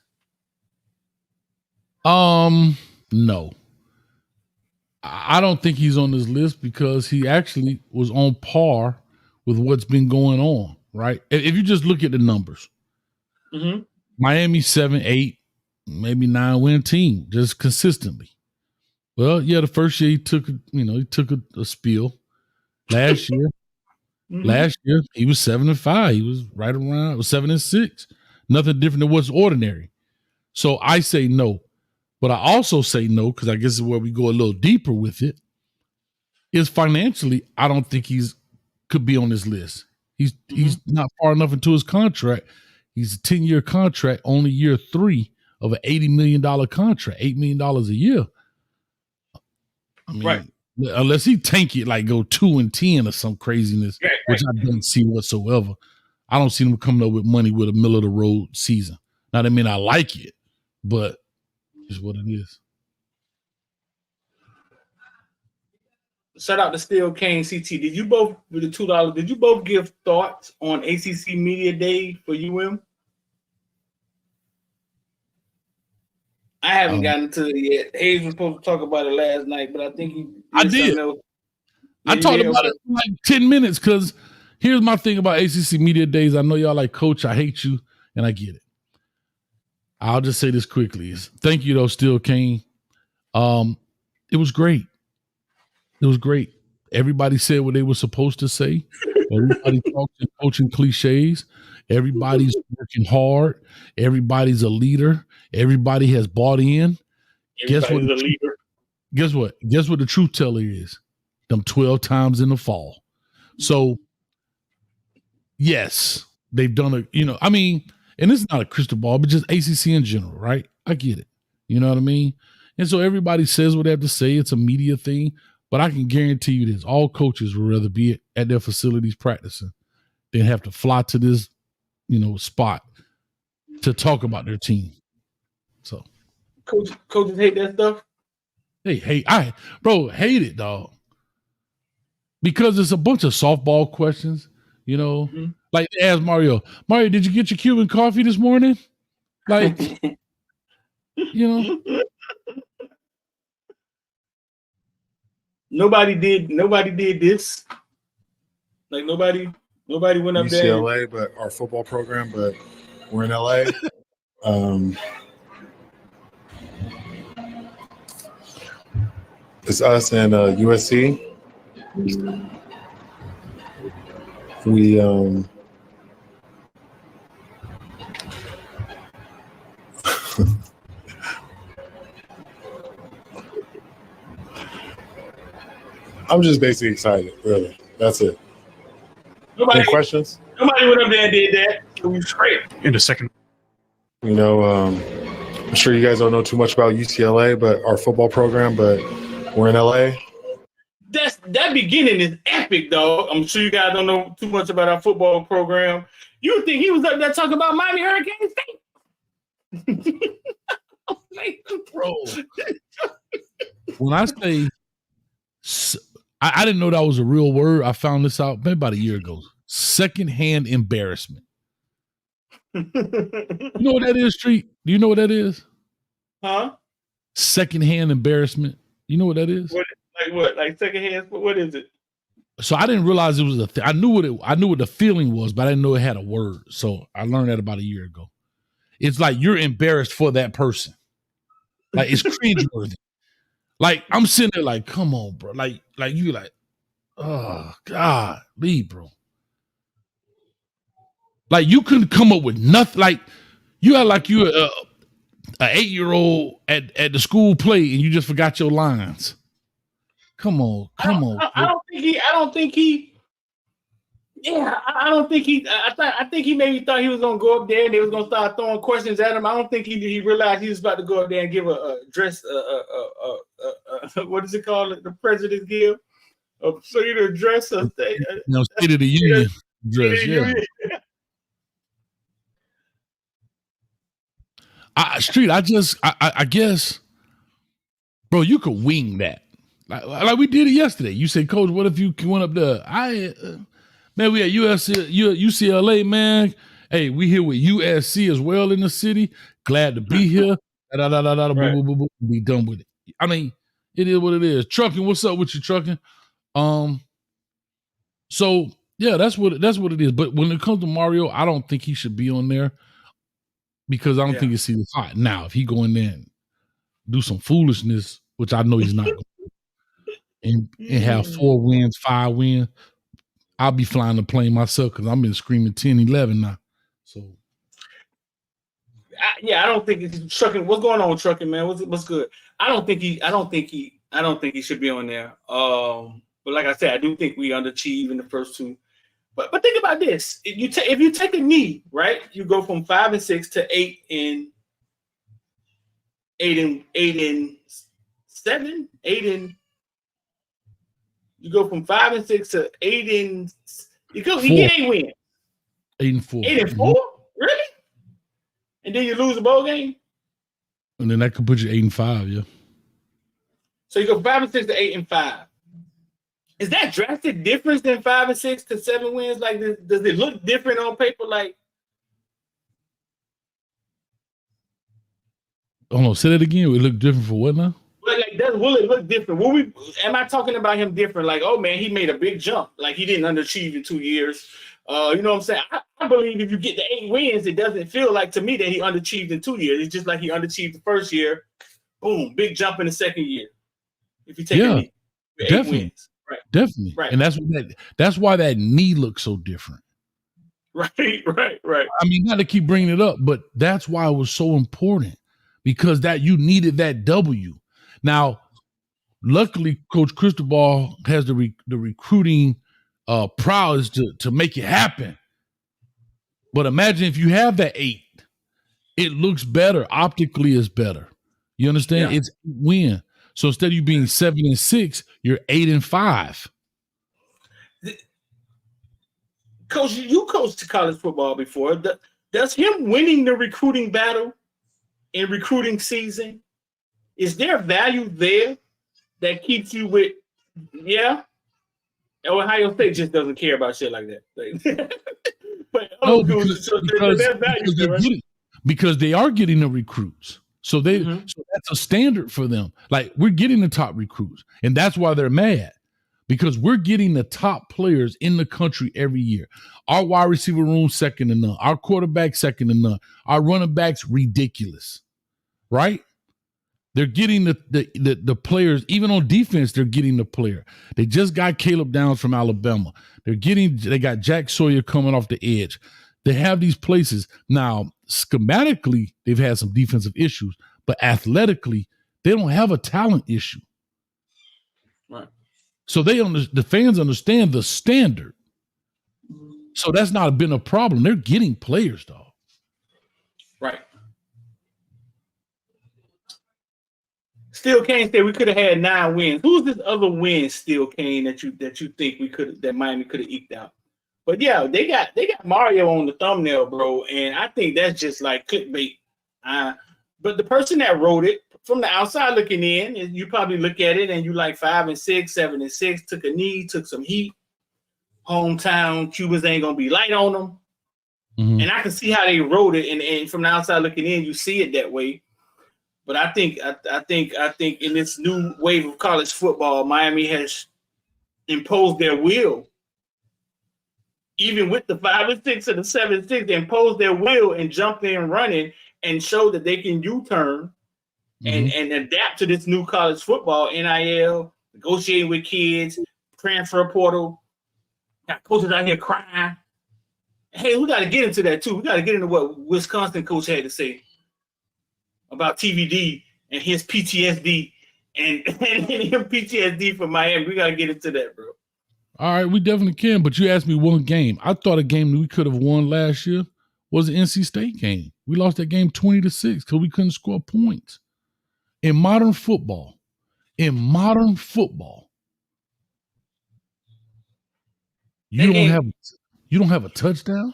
Speaker 3: No. I don't think he's on this list because he actually was on par with what's been going on, right? If you just look at the numbers, Miami 7-8, maybe 9-win team, just consistently. Well, yeah, the first year he took a spill. Last year, he was 7-5. He was right around 7-6. Nothing different than what's ordinary. So I say no. But I also say no, because I guess is where we go a little deeper with it, is financially, I don't think could be on this list. He's not far enough into his contract. He's a 10-year contract, only year 3 of an $80 million contract, $8 million a year. I mean,
Speaker 4: right.
Speaker 3: Unless he tank it, like go 2-10 or some craziness, which I don't see whatsoever. I don't see them coming up with money with a middle of the road season. Now, that mean I like it, but it's what it is.
Speaker 4: Shout out to Steel Kane CT. Did you both, with the $2, did you both give thoughts on ACC Media Day for UM? I haven't gotten to it yet. Hayes was supposed to talk about it last night, but I think
Speaker 3: I did. I talked about it for like 10 minutes because here's my thing about ACC Media Days. I know y'all like, Coach, I hate you, and I get it. I'll just say this quickly. Thank you, though, Steel Kane. It was great. It was great. Everybody said what they were supposed to say. Everybody talks in coaching cliches. Everybody's working hard. Everybody's a leader. Everybody has bought in. Guess what? Guess what the truth teller is? Them 12 times in the fall. So, yes, they've done and it's not a crystal ball, but just ACC in general, right? I get it. You know what I mean? And so everybody says what they have to say. It's a media thing. But I can guarantee you this. All coaches would rather be at their facilities practicing than have to fly to this, spot to talk about their team. So
Speaker 4: coaches hate that stuff?
Speaker 3: They hate it, dog. Because it's a bunch of softball questions, Like they asked Mario, did you get your Cuban coffee this morning? Like,
Speaker 4: Nobody did this. Like nobody went up there.
Speaker 5: UCLA, but our football program, but we're in LA. It's us and USC. We I'm just basically excited, really. That's it. Any questions?
Speaker 4: Nobody went up there and did that. It was great.
Speaker 6: In a second.
Speaker 5: I'm sure you guys don't know too much about UCLA, but our football program, but we're in LA.
Speaker 4: That beginning is epic, though. I'm sure you guys don't know too much about our football program. You would think he was up there talking about Miami Hurricane State.
Speaker 3: Bro, when I say I didn't know that was a real word. I found this out maybe about a year ago. Secondhand embarrassment. You know what that is, Street? Do you know what that is?
Speaker 4: Huh?
Speaker 3: Secondhand embarrassment. You know what that is?
Speaker 4: What? Like secondhand? What is it?
Speaker 3: So I didn't realize it was a thing. I knew what the feeling was, but I didn't know it had a word. So I learned that about a year ago. It's like you're embarrassed for that person. Like it's cringeworthy. Like I'm sitting there like, come on, bro. Like you like, oh God, leave, bro. Like you couldn't come up with nothing. Like you are like you're an 8-year-old at the school play and you just forgot your lines. Come on.
Speaker 4: I don't think he. I think he maybe thought he was gonna go up there and they was gonna start throwing questions at him. I don't think he realized he was about to go up there and give a address. What is it called? The president give a state address. State
Speaker 3: of the Union address. Yeah. I guess, bro, you could wing that. Like we did it yesterday. You said, Coach, what if you went up there? Man, we at UCLA, man. Hey, we here with USC as well in the city. Glad to be here. Right. Be done with it. I mean, it is what it is. Trucking, what's up with you, Trucking? So yeah, that's what it is. But when it comes to Mario, I don't think he should be on there because I don't think it's even hot. Now, if he go in there and do some foolishness, which I know he's not going to do, and have 4 wins, 5 wins, I'll be flying the plane myself because I've been screaming 10, 11 now. So
Speaker 4: I don't think it's trucking. What's going on with trucking, man? What's good? I don't think he should be on there. But like I said, I do think we underachieved in the first two. But think about this: if you take a knee, right, you go from 5-6 to 8-7, 8. You go from 5-6 to 8. You get 8 wins.
Speaker 3: 8-4.
Speaker 4: 8-4, really? And then you lose a bowl game.
Speaker 3: And then that could put you 8-5, yeah.
Speaker 4: So you go 5-6 to 8-5. Is that drastic difference than 5-6 to 7 wins? Like, does it look different on paper? Like,
Speaker 3: hold on, say that again. It look different for what now?
Speaker 4: Will it look different? Am I talking about him different? Like, oh man, he made a big jump. Like he didn't underachieve in 2 years. You know what I'm saying? I believe if you get the 8 wins, it doesn't feel like to me that he underachieved in 2 years. It's just like he underachieved the first year. Boom, big jump in the second year. If you take a 8 wins. Right.
Speaker 3: Definitely.
Speaker 4: Right.
Speaker 3: And that's why that knee looks so different.
Speaker 4: Right. I
Speaker 3: mean, not to keep bringing it up, but that's why it was so important, because that you needed that W. Now, luckily, Coach Cristobal has the recruiting prowess to make it happen. But imagine if you have that 8, it looks better. Optically, it's better. You understand? Yeah. It's win. So instead of you being 7-6, you're 8-5.
Speaker 4: Coach, you coached college football before. Does him winning the recruiting battle in recruiting season, is there value there that keeps you with, Ohio State just doesn't care about shit like that. But
Speaker 3: no, because they are getting the recruits. So so that's a standard for them. Like, we're getting the top recruits, and that's why they're mad, because we're getting the top players in the country every year. Our wide receiver room second to none. Our quarterback second to none. Our running backs ridiculous, right? They're getting the players, even on defense. They're getting the player. They just got Caleb Downs from Alabama. They got Jack Sawyer coming off the edge. They have these places now. Schematically, they've had some defensive issues, but athletically, they don't have a talent issue.
Speaker 4: Right.
Speaker 3: So the fans understand the standard. So that's not been a problem. They're getting players, dog.
Speaker 4: Right. Still Kane said we could have had 9 wins. Who's this other win, Still Kane, that you think that Miami could have eked out? But yeah, they got Mario on the thumbnail, bro, and I think that's just like clickbait. But the person that wrote it, from the outside looking in, you probably look at it and you like 5-6, 7-6, took a knee, took some heat. Hometown Cubans ain't gonna be light on them. Mm-hmm. And I can see how they wrote it, and from the outside looking in, you see it that way. But I think in this new wave of college football, Miami has imposed their will. Even with the 5-6 and the 7-6, they imposed their will and jumped in running and showed that they can U-turn and adapt to this new college football, NIL, negotiating with kids, transfer portal. Got coaches out here crying. Hey, we got to get into that too. We got to get into what Wisconsin coach had to say about TVD and his PTSD and him PTSD from Miami. We got to get into that, bro.
Speaker 3: All right, we definitely can. But you asked me one game. I thought a game that we could have won last year was the NC State game. We lost that game 20-6 because we couldn't score points. In modern football, you don't have a touchdown.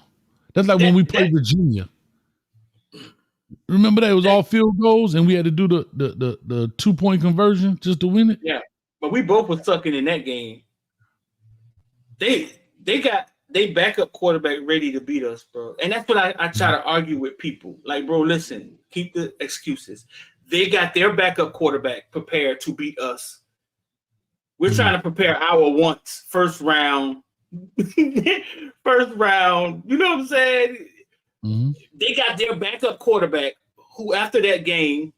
Speaker 3: That's like when we played Virginia. Remember that it was all field goals and we had to do the 2-point conversion just to win it?
Speaker 4: Yeah, but we both were sucking in that game. They got they backup quarterback ready to beat us, bro. And that's what I try to argue with people. Like, bro, listen, keep the excuses. They got their backup quarterback prepared to beat us. We're trying to prepare our first round. You know what I'm saying? Mm-hmm. They got their backup quarterback who, after that game,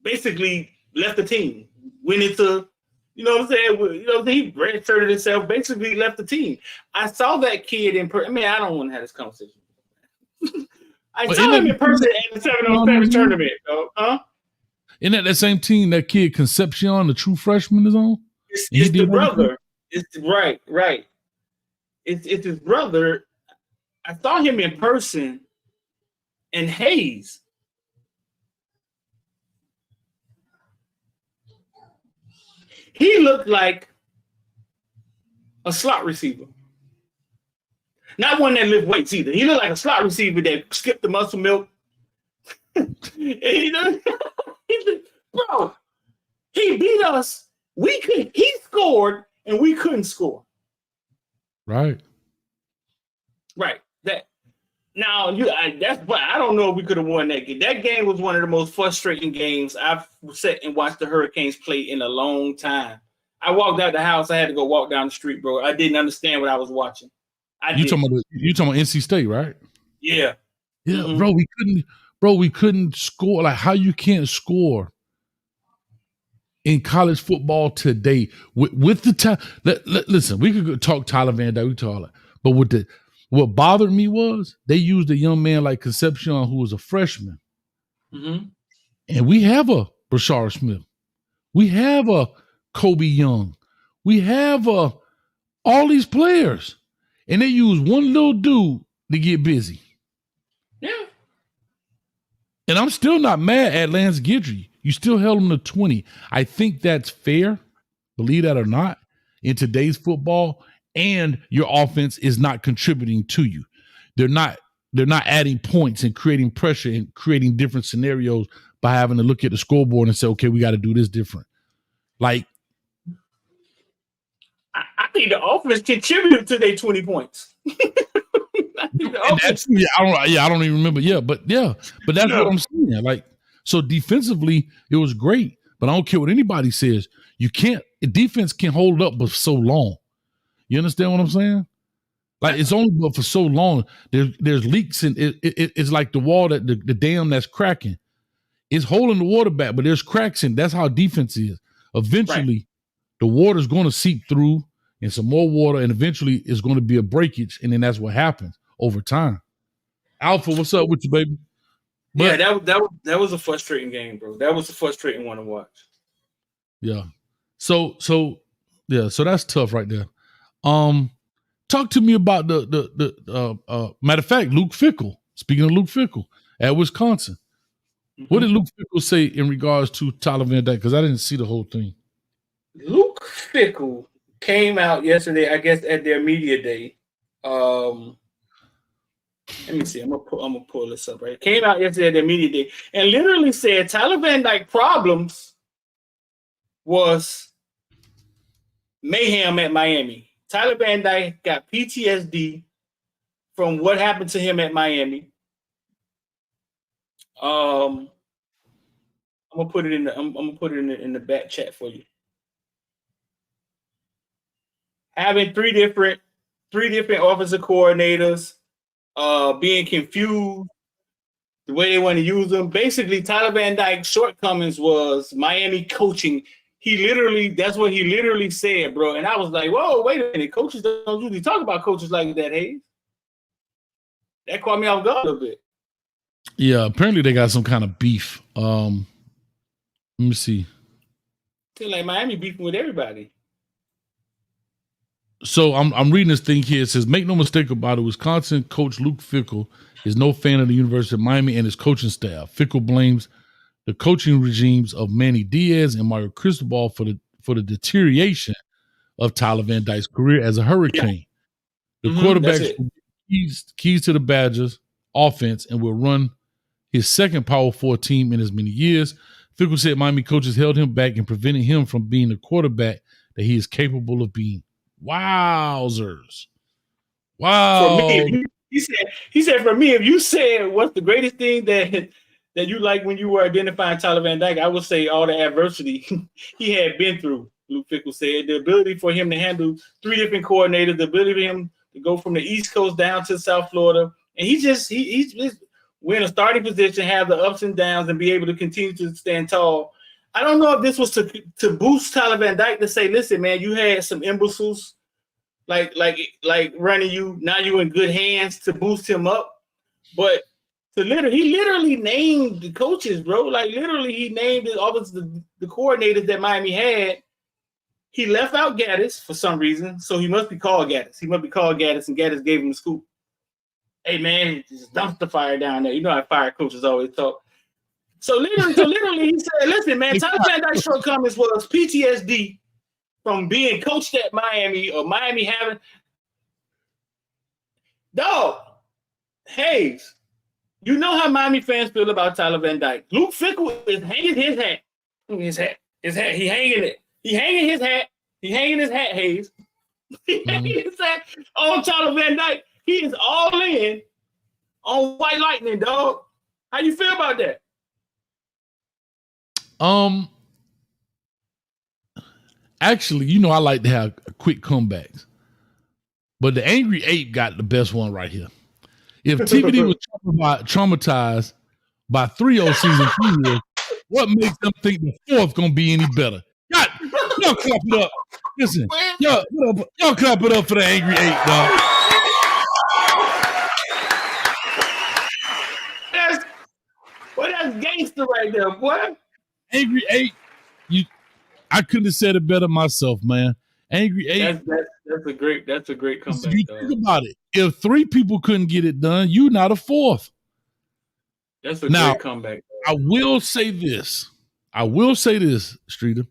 Speaker 4: basically left the team. Went into, you know what I'm saying? You know, he redshirted himself, basically left the team. I saw that kid in person. I mean, I don't want to have this conversation. I saw him in person at the 7-on-7 tournament, though. Huh?
Speaker 3: Isn't that same team that kid Concepcion, the true freshman, is on?
Speaker 4: It's the brother. It's right. It's his brother. I saw him in person in Hayes. He looked like a slot receiver. Not one that lift weights either. He looked like a slot receiver that skipped the muscle milk. Bro, he beat us. He scored and we couldn't score.
Speaker 3: Right.
Speaker 4: That's why I don't know if we could have won that game. That game was one of the most frustrating games I've sat and watched the Hurricanes play in a long time. I walked out the house. I had to go walk down the street, bro. I didn't understand what I was watching. You talking
Speaker 3: about NC State, right?
Speaker 4: Yeah.
Speaker 3: Yeah, mm-hmm. We couldn't score. Like, how you can't score in college football today with the time. Listen, we could talk Tyler Van Dyke, we talk all that, but what bothered me was they used a young man like Concepcion who was a freshman, and we have a Brashard Smith, we have a Kobe Young, we have all these players, and they use one little dude to get busy.
Speaker 4: Yeah.
Speaker 3: And I'm still not mad at Lance Guidry. You still held him to 20. I think that's fair, believe that or not, in today's football. And your offense is not contributing to you. They're not adding points and creating pressure and creating different scenarios by having to look at the scoreboard and say, okay, we got to do this different. Like,
Speaker 4: I think the offense contributed to their 20 points. I
Speaker 3: don't even remember. But that's what I'm saying. Like, so defensively, it was great, but I don't care what anybody says. Defense can hold up but so long. You understand what I'm saying? Like, it's only but for so long. There's leaks and it's like the wall that the dam that's cracking. It's holding the water back, but there's cracks in. That's how defense is. Eventually, the water's going to seep through and some more water, and eventually it's going to be a breakage, and then that's what happens over time. Alpha, what's up with you, baby?
Speaker 4: But, yeah, that was a frustrating game, bro. That was a frustrating one to watch.
Speaker 3: Yeah. So that's tough right there. Talk to me about the matter of fact, Luke Fickell. Speaking of Luke Fickell at Wisconsin, what did Luke Fickell say in regards to Tyler Van Dyke? Because I didn't see the whole thing.
Speaker 4: Luke Fickell came out yesterday, I guess, at their media day. Let me see. I'm gonna pull this up. Right, came out yesterday at their media day and literally said Tyler Van Dyke problems was mayhem at Miami. Tyler Van Dyke got PTSD from what happened to him at Miami. I'm gonna put it in the back chat for you. Having three different offensive coordinators, being confused the way they want to use them. Basically, Tyler Van Dyke's shortcomings was Miami coaching. That's what he literally said, bro. And I was like, whoa, wait a minute. Coaches don't usually talk about coaches like that, Hayes. That caught me off guard a little bit.
Speaker 3: Yeah, apparently they got some kind of beef. Let me see.
Speaker 4: Feel like Miami beefing with everybody.
Speaker 3: So I'm reading this thing here. It says, make no mistake about it, Wisconsin coach Luke Fickell is no fan of the University of Miami and his coaching staff. Fickell blames the coaching regimes of Manny Diaz and Mario Cristobal for the deterioration of Tyler Van Dyke's career as a Hurricane. Yeah. The quarterbacks keys to the Badgers offense and will run his second Power 4 team in as many years. Fickell said Miami coaches held him back and prevented him from being the quarterback that he is capable of being. Wowzers. Wow.
Speaker 4: For me, he said, for me, if you said what's the greatest thing that you like when you were identifying Tyler Van Dyke, I would say all the adversity he had been through. Luke Fickell said the ability for him to handle three different coordinators, the ability for him to go from the East Coast down to South Florida. And he's just win a starting position, have the ups and downs, and be able to continue to stand tall. I don't know if this was to boost Tyler Van Dyke to say, listen, man, you had some imbeciles like running you. Now you're in good hands to boost him up. But So he literally named the coaches, bro. Like literally, he named all the coordinators that Miami had. He left out Gaddis for some reason, so he must be called Gaddis. He must be called Gaddis, and Gaddis gave him the scoop. Hey man, just dumpster fire down there. You know how fire coaches always talk. So literally, he said, "Listen, man, Tyler Van Dyke's shortcomings was PTSD from being coached at Miami or Miami having dog Hayes." You know how Miami fans feel about Tyler Van Dyke. Luke Fickell is hanging his hat. His hat. He hanging it. He hanging his hat. He hanging his hat, Hayes. He hanging his hat on Tyler Van Dyke. He is all in on White Lightning, dog. How you feel about that?
Speaker 3: Actually, you know I like to have quick comebacks, but the Angry Ape got the best one right here. If TBD was traumatized by 3-0 season 3 years, what makes them think the fourth gonna be any better? God, y'all clap it up. Listen, y'all clap it up for the Angry Ape, dog.
Speaker 4: That's gangster right there, boy.
Speaker 3: Angry Ape, I couldn't have said it better myself, man. Angry Ape.
Speaker 4: That's a great comeback.
Speaker 3: You think about it. If 3 people couldn't get it done, you not a fourth.
Speaker 4: That's a great comeback.
Speaker 3: I will say this, Streeter.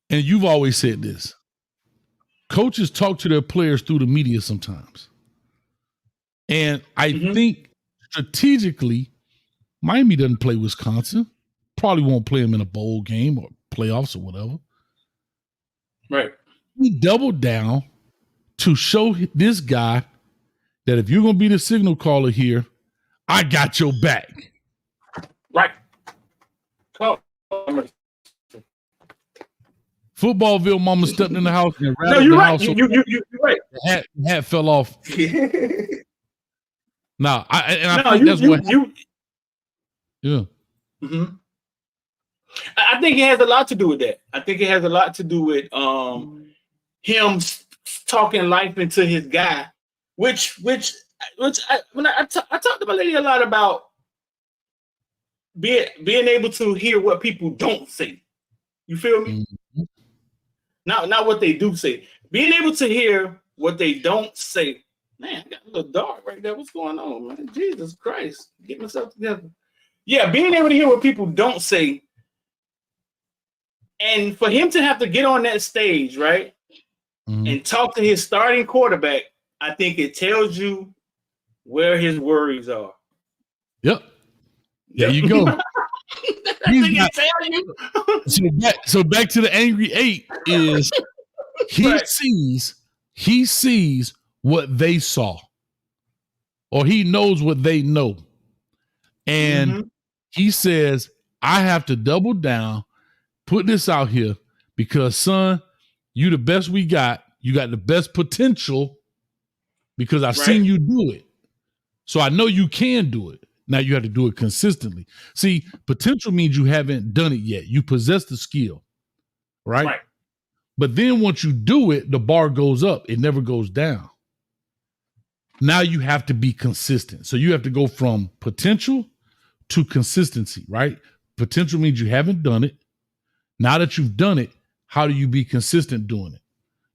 Speaker 3: And you've always said this. Coaches talk to their players through the media sometimes. And I think strategically, Miami doesn't play Wisconsin. Probably won't play them in a bowl game or playoffs or whatever.
Speaker 4: Right.
Speaker 3: He doubled down to show this guy that if you're going to be the signal caller here, I got your back.
Speaker 4: Right.
Speaker 3: Footballville mama stepped in the house and
Speaker 4: no, you're right. You're right.
Speaker 3: The hat fell off. I think that's what happened. Yeah.
Speaker 4: Mm-hmm. I think it has a lot to do with that. I think it has a lot to do with him talking life into his guy, which I talked to my lady a lot about being able to hear what people don't say. You feel me? Mm-hmm. Not what they do say. Being able to hear what they don't say. Man, I got a little dark right there. What's going on, man? Jesus Christ. Get myself together. Yeah, being able to hear what people don't say. And for him to have to get on that stage, right, and talk to his starting quarterback, I think it tells you where his worries are.
Speaker 3: Yep. There you go. So back to the Angry Ape is he sees what they saw, or he knows what they know, and he says, I have to double down, put this out here because, son, you the best we got. You got the best potential because I've seen you do it. So I know you can do it. Now you have to do it consistently. See, potential means you haven't done it yet. You possess the skill, right? But then once you do it, the bar goes up. It never goes down. Now you have to be consistent. So you have to go from potential to consistency, right? Potential means you haven't done it. Now that you've done it, how do you be consistent doing it?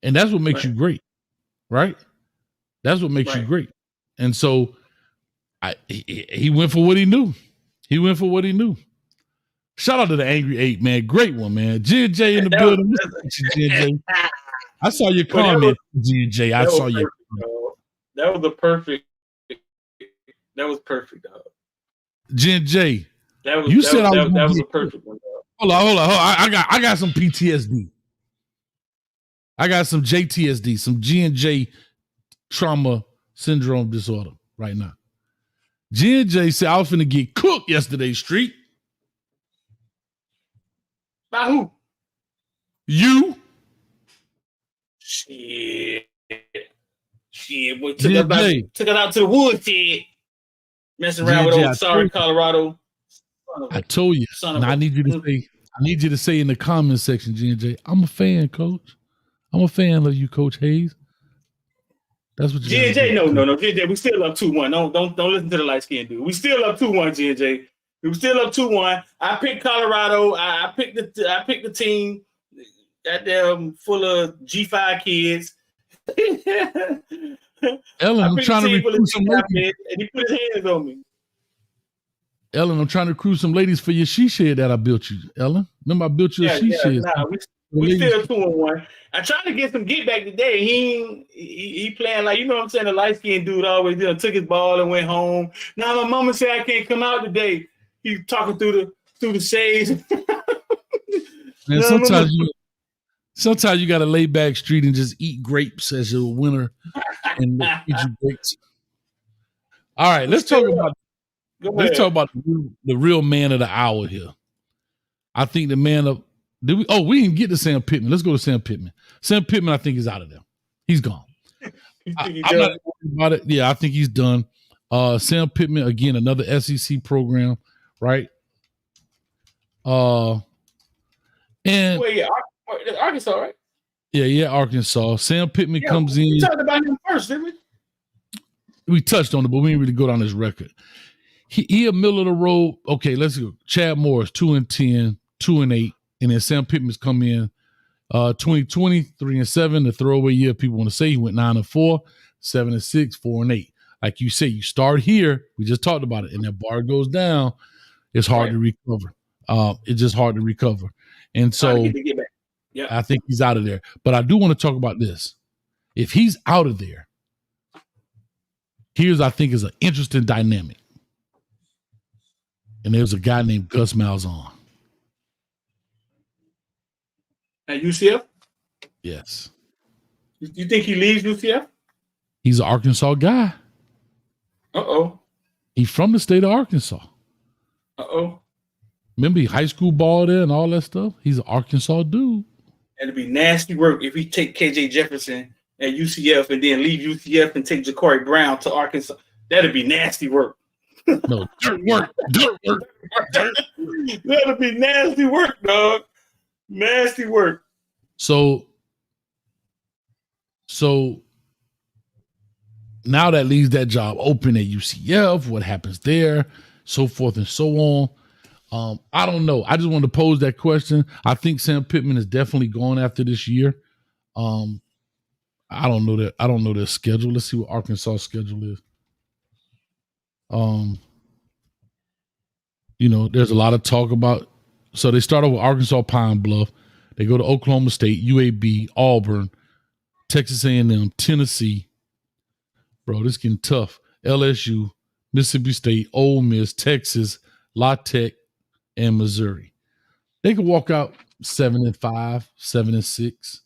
Speaker 3: And that's what makes you great, right? That's what makes you great. And so he went for what he knew. He went for what he knew. Shout out to the Angry Ape, man. Great one, man. G&J in the building. G&J. I saw your comment, G&J. I saw your comment.
Speaker 4: That was perfect, dog.
Speaker 3: G&J.
Speaker 4: That was a perfect one, dog.
Speaker 3: Hold on. I got some PTSD. I got some JTSD, some G&J trauma syndrome disorder right now. G&J said I was finna get cooked yesterday, Street.
Speaker 4: By who?
Speaker 3: You.
Speaker 4: Shit. Boy, took it out to the woods, shit. Messing around with old sorry Colorado.
Speaker 3: I told you. I need you to say in the comment section, G&J, I'm a fan, coach. I'm a fan of you, Coach Hayes. That's what you
Speaker 4: G&J, no. G&J, we still up 2-1. Don't listen to the light skinned dude. We still up 2-1, G&J. We still up 2-1. I picked Colorado. I picked the team that full of G5 kids.
Speaker 3: Ellen, I'm trying to recruit some ladies.
Speaker 4: And he put his hands on me.
Speaker 3: Ellen, I'm trying to recruit some ladies for your she shed that I built you. Ellen, remember I built you a she shed.
Speaker 4: Nah, we still 2-1. I tried to get some get back today. He playing like, you know what I'm saying, the light skinned dude always took his ball and went home. Now my mama said I can't come out today. He talking through the shades.
Speaker 3: Man, sometimes you got to lay back street and just eat grapes as your winner and eat you grapes. All right, let's talk about the real man of the hour here. I think the man of we didn't get to Sam Pittman. Let's go to Sam Pittman. Sam Pittman, I think, is out of there. He's gone. I'm not worried about it. Yeah, I think he's done. Sam Pittman, again, another SEC program, right? And
Speaker 4: Arkansas, right?
Speaker 3: Yeah, Arkansas. Sam Pittman comes in.
Speaker 4: We talked about him first, didn't we?
Speaker 3: We touched on it, but we didn't really go down his record. He a middle of the road. Okay, let's go. Chad Morris, 2-10, 2-8. And then Sam Pittman's come in 2020, 3-7, the throwaway year. People want to say he went 9-4, 7-6, 4-8. Like you say, you start here. We just talked about it, and that bar goes down. It's hard to recover. It's just hard to recover. And so I think he's out of there. But I do want to talk about this. If he's out of there, here's I think is an interesting dynamic. And there's a guy named Gus Malzahn.
Speaker 4: At UCF?
Speaker 3: Yes.
Speaker 4: You think he leaves UCF?
Speaker 3: He's an Arkansas guy.
Speaker 4: Uh-oh.
Speaker 3: He's from the state of Arkansas.
Speaker 4: Uh-oh.
Speaker 3: Remember, he high school ball there and all that stuff? He's an Arkansas dude.
Speaker 4: It'd be nasty work if he take KJ Jefferson at UCF and then leave UCF and take Ja'Cory Brown to Arkansas. That'd be nasty work.
Speaker 3: No, dirt work.
Speaker 4: That'd be nasty work, dog. Nasty work.
Speaker 3: So now that leaves that job open at UCF. What happens there? So forth and so on. I don't know. I just wanted to pose that question. I think Sam Pittman is definitely going after this year. I don't know that. I don't know their schedule. Let's see what Arkansas' schedule is. There's a lot of talk about. So they start off with Arkansas Pine Bluff. They go to Oklahoma State, UAB, Auburn, Texas A&M, Tennessee. Bro, this is getting tough. LSU, Mississippi State, Ole Miss, Texas, La Tech, and Missouri. They could walk out 7-5, 7-6,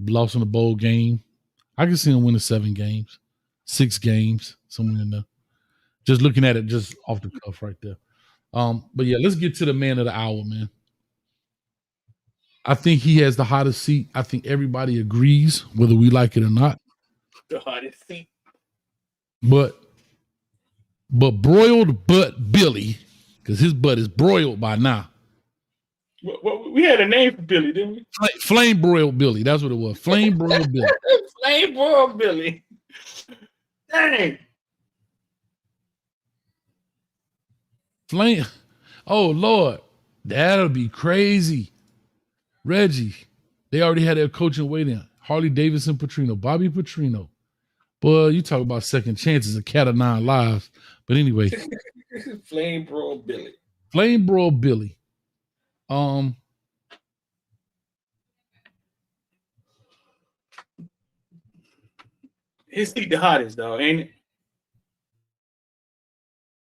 Speaker 3: lost in a bowl game. I can see them winning 7 games, 6 games, somewhere in there. Just looking at it just off the cuff right there. But yeah, let's get to the man of the hour, man. I think he has the hottest seat. I think everybody agrees, whether we like it or not.
Speaker 4: The hottest seat.
Speaker 3: But broiled butt Billy, because his butt is broiled by now.
Speaker 4: Well, we had a name for Billy, didn't we?
Speaker 3: Flame broiled Billy. That's what it was. Flame broiled Billy.
Speaker 4: Flame broiled Billy. Dang.
Speaker 3: Flame. Oh, Lord. That'll be crazy. Reggie. They already had their coaching waiting. Harley Davidson Petrino. Bobby Petrino. Boy, you talk about second chances, a cat of 9 lives. But anyway.
Speaker 4: Flame broiled Billy.
Speaker 3: Flame broiled Billy.
Speaker 4: His seat the hottest, though, ain't it?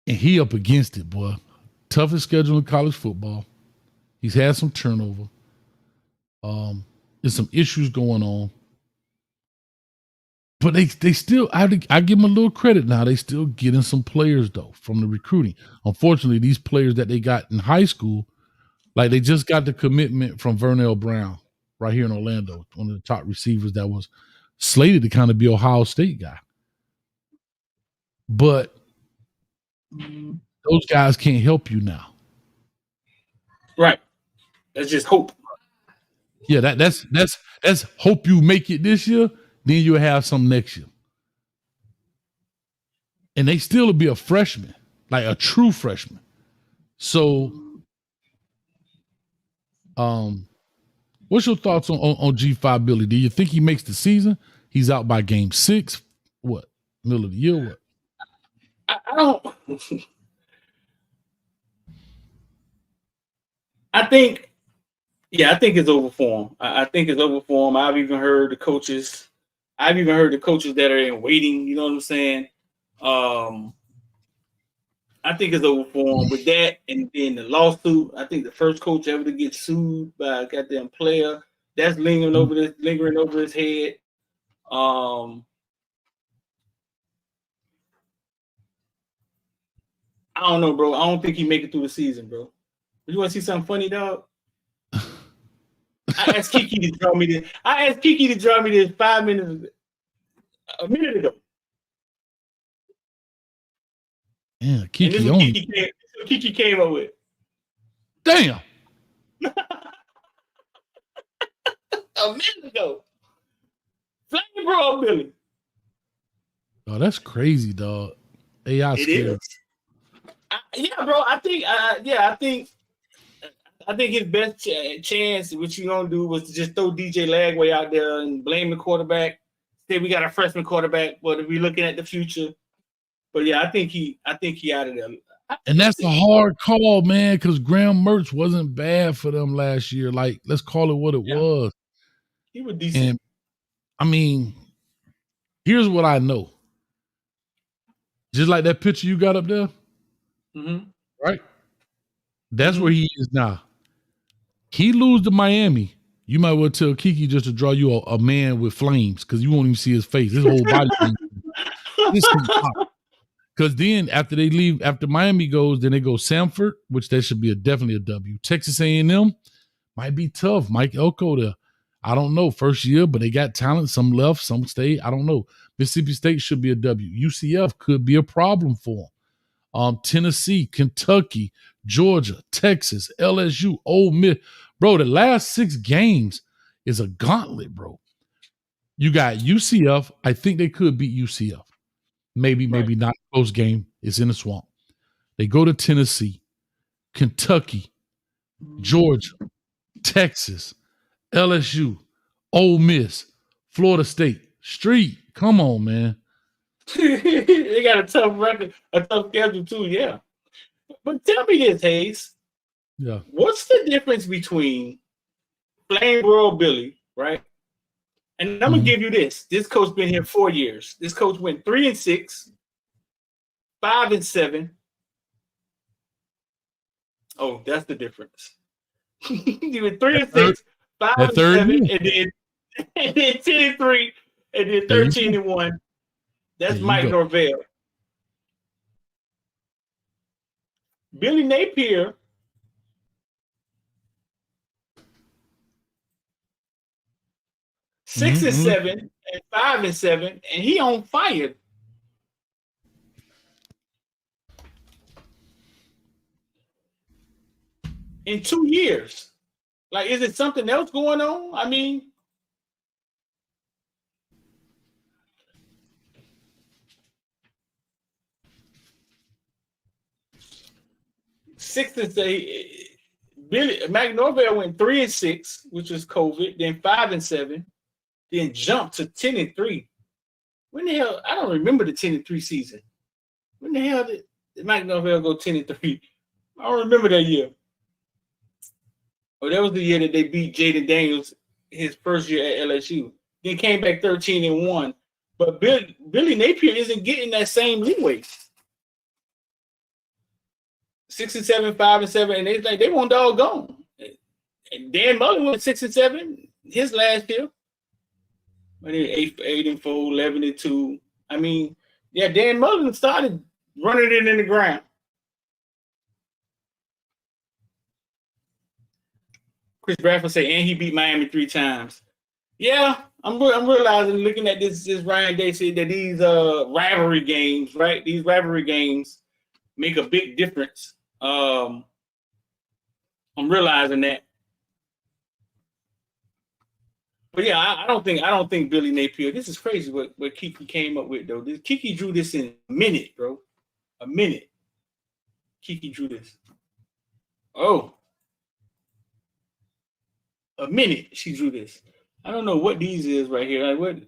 Speaker 3: And he up against it, boy. Toughest schedule in college football. He's had some turnover. There's some issues going on. But they still, I give them a little credit now. They still getting some players, though, from the recruiting. Unfortunately, these players that they got in high school, like they just got the commitment from Vernell Brown right here in Orlando, one of the top receivers that was slated to kind of be Ohio State guy. But those guys can't help you now.
Speaker 4: Right. That's just hope.
Speaker 3: Yeah, that's hope you make it this year, then you'll have some next year. and they still would be a freshman, like a true freshman. So, what's your thoughts on G5 Billy? Do you think he makes the season? He's out by game 6. What? Middle of the year? What?
Speaker 4: I don't. I think it's over for him. I think it's over for him. I've even heard the coaches that are in waiting. You know what I'm saying? I think it's over for him with that, and then the lawsuit. I think the first coach ever to get sued by a goddamn player that's lingering over his head. I don't know, bro. I don't think he make it through the season, bro. You want to see something funny, dog? I asked Kiki to draw me this 5 minutes, a minute ago.
Speaker 3: Yeah, Kiki
Speaker 4: Kiki came up with.
Speaker 3: Damn.
Speaker 4: A minute ago. Flame bro, Billy.
Speaker 3: Oh, that's crazy, dog. AI scared.
Speaker 4: Yeah, bro. I think his best chance, which you gonna do, was to just throw DJ Lagway out there and blame the quarterback. Say we got a freshman quarterback, but if we're looking at the future. But yeah, I think he out of there.
Speaker 3: And that's a hard call, man, because Graham Mertz wasn't bad for them last year. Like, let's call it what it was.
Speaker 4: He was decent.
Speaker 3: And I mean, here's what I know. Just like that picture you got up there, right? That's where he is now. He lose to Miami. You might well tell Kiki just to draw you a man with flames because you won't even see his face. His whole body. Because then after Miami goes, then they go Samford, which that should be definitely a W. Texas A&M might be tough. Mike Elko there. I don't know. First year, but they got talent. Some left, some stayed. I don't know. Mississippi State should be a W. UCF could be a problem for them. Tennessee, Kentucky, Georgia, Texas, LSU, Ole Miss. Bro, the last 6 games is a gauntlet, bro. You got UCF. I think they could beat UCF. Maybe not. Close game. It's in the swamp. They go to Tennessee, Kentucky, Georgia, Texas, LSU, Ole Miss, Florida State. Street. Come on, man.
Speaker 4: They got a tough record, a tough schedule too, yeah. But tell me this, Hayes.
Speaker 3: Yeah.
Speaker 4: What's the difference between Flame Bro Billy, right? And I'm gonna give you this. This coach been here 4 years. This coach went 3-6, 5-7. Oh, that's the difference. He went 3-6, 5-7, and then 10-3, and then 13-1. That's Mike Norvell. Billy Napier. Six and 7 and 5-7, and he on fire. In 2 years. Like, is it something else going on? I mean, Mike Norvell went 3-6, which was COVID, then 5-7. Then jumped to 10-3. When the hell? I don't remember the 10-3 season. When the hell did Mike Norvell go 10-3? I don't remember that year. Oh, that was the year that they beat Jaden Daniels his first year at LSU. Then came back 13-1. But Billy Napier isn't getting that same leeway. 6-7, 5-7, and they want doggone. And Dan Mullen went 6-7 his last year. But 8-4, 11-2. I mean, yeah, Dan Mullen started running it in the ground. Chris Bradford say, and he beat Miami 3 times. Yeah, I'm realizing, looking at this Ryan Day said that these rivalry games, right? These rivalry games make a big difference. I'm realizing that. But yeah, I don't think Billy Napier. This is crazy what Kiki came up with though. Kiki drew this in a minute, bro. A minute. Kiki drew this. Oh. A minute she drew this. I don't know what these is right here. Like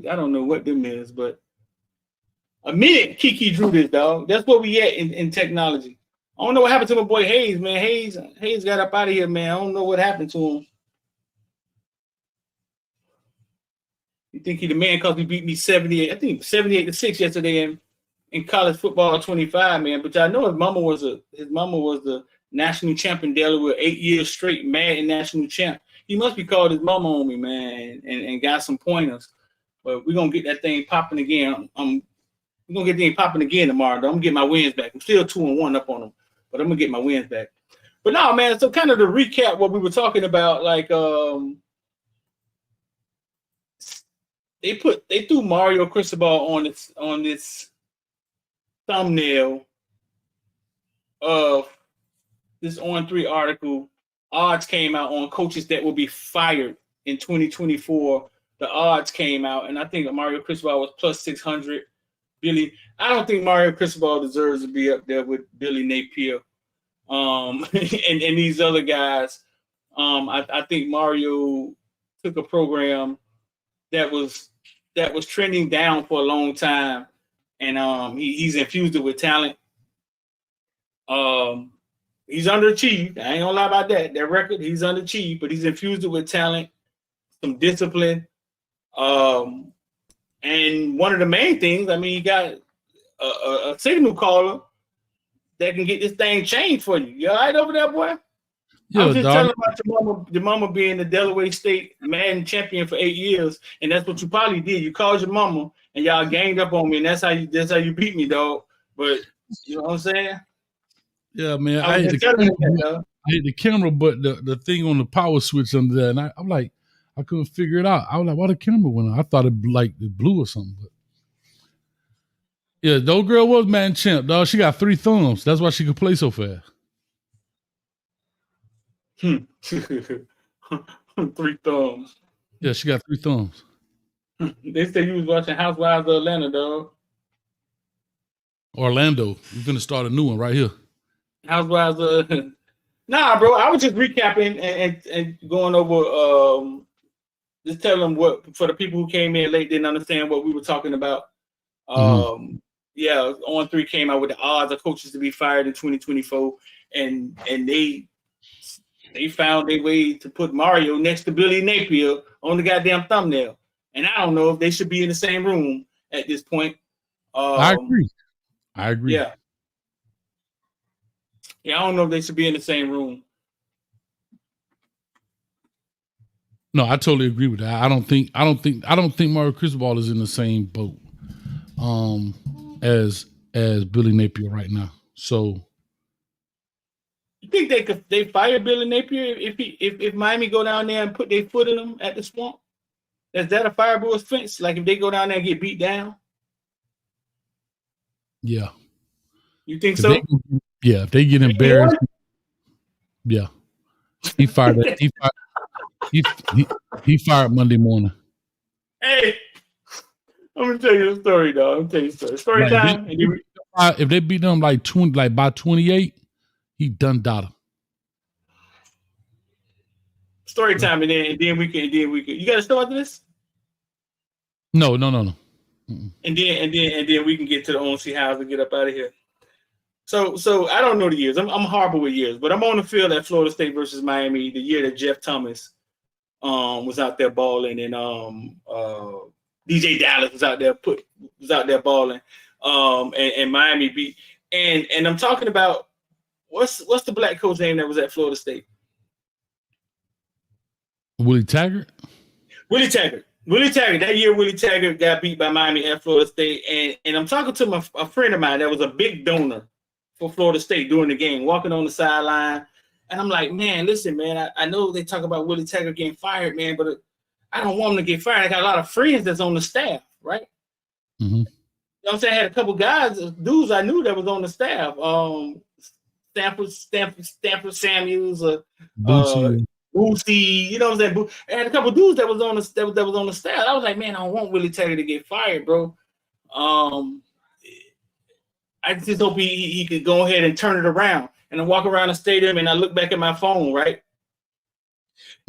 Speaker 4: I don't know what them is, but a minute Kiki drew this, dog. That's what we at in technology. I don't know what happened to my boy Hayes, man. Hayes got up out of here, man. I don't know what happened to him. You think he the man because he beat me 78, I think 78-6 yesterday in college football 25, man. But I know his mama was the national champ in Delaware 8 years straight, Madden national champ. He must be called his mama on me, man, and got some pointers. But we're gonna get that thing popping again. We're gonna get the thing popping again tomorrow. Though. I'm gonna get my wins back. I'm still 2-1 up on them, but I'm gonna get my wins back. But no, man. So kind of to recap what we were talking about, like they threw Mario Cristobal on this thumbnail of this On3 article. Odds came out on coaches that will be fired in 2024. The odds came out, and I think Mario Cristobal was plus 600. I don't think Mario Cristobal deserves to be up there with Billy Napier, and these other guys. I think Mario took a program that was trending down for a long time, and he's infused it with talent. He's underachieved. I ain't gonna lie about that. That record, he's underachieved, but he's infused it with talent, some discipline. And one of the main things, I mean, you got a signal caller that can get this thing changed for you. You all right over there, boy?
Speaker 3: Yeah,
Speaker 4: I was just
Speaker 3: dog.
Speaker 4: telling about your mama being the Delaware State Madden champion for 8 years, and that's what you probably did. You called your mama, and y'all ganged up on me, and that's how you beat me, dog. But you know what I'm saying?
Speaker 3: Yeah, man.
Speaker 4: I
Speaker 3: I hate
Speaker 4: was
Speaker 3: the camera, but the thing on the power switch under there, and I'm like, I couldn't figure it out. I was like, why the camera went on? I thought it blew or something. But yeah, the old girl was Madden champ, dog. She got 3 thumbs. That's why she could play so fast.
Speaker 4: 3 thumbs.
Speaker 3: Yeah, she got 3 thumbs.
Speaker 4: They say you was watching Housewives of Atlanta, dog.
Speaker 3: Orlando, we're gonna start a new one right here.
Speaker 4: Housewives of Nah, bro. I was just recapping and going over just telling them what for the people who came in late didn't understand what we were talking about. Yeah, On3 came out with the odds of coaches to be fired in 2024, and they found their way to put Mario next to Billy Napier on the goddamn thumbnail. And I don't know if they should be in the same room at this point.
Speaker 3: I agree.
Speaker 4: Yeah. Yeah, I don't know if they should be in the same room.
Speaker 3: No, I totally agree with that. I don't think Mario Cristobal is in the same boat as Billy Napier right now. So
Speaker 4: you think they fire Billy Napier if Miami go down there and put their foot in them at the Swamp? Is that a fireable offense? Like if they go down there and get beat down?
Speaker 3: Yeah.
Speaker 4: You think so?
Speaker 3: If they get embarrassed. Yeah. He fired it. He fired Monday morning.
Speaker 4: Hey, I'm gonna tell you the story, dog. I'm gonna tell you the story. Story time.
Speaker 3: If they beat them by 28, he done data.
Speaker 4: Story time, and then we can. You got a story after this?
Speaker 3: No.
Speaker 4: And then we can get to the ONC house and get up out of here. So I don't know the years. I'm horrible with years, but I'm on the field at Florida State versus Miami the year that Jeff Thomas was out there balling, and DJ Dallas was out there balling, and Miami beat. And I'm talking about what's the black coach name that was at Florida State?
Speaker 3: Willie Taggart.
Speaker 4: That year, Willie Taggart got beat by Miami at Florida State, and I'm talking to a friend of mine that was a big donor for Florida State during the game, walking on the sideline, and I'm like, man, listen, man, I know they talk about Willie Taggart getting fired, man, but I don't want him to get fired. I got a lot of friends that's on the staff, right?
Speaker 3: Mm-hmm.
Speaker 4: You know what I'm saying? I had a couple guys, dudes I knew that was on the staff. Stanford Samuels, Boosie, you know what I'm saying? And a couple dudes that was on the staff. I was like, man, I don't want Willie Taggart to get fired, bro. I just hope he could go ahead and turn it around. And I walk around the stadium and I look back at my phone, right?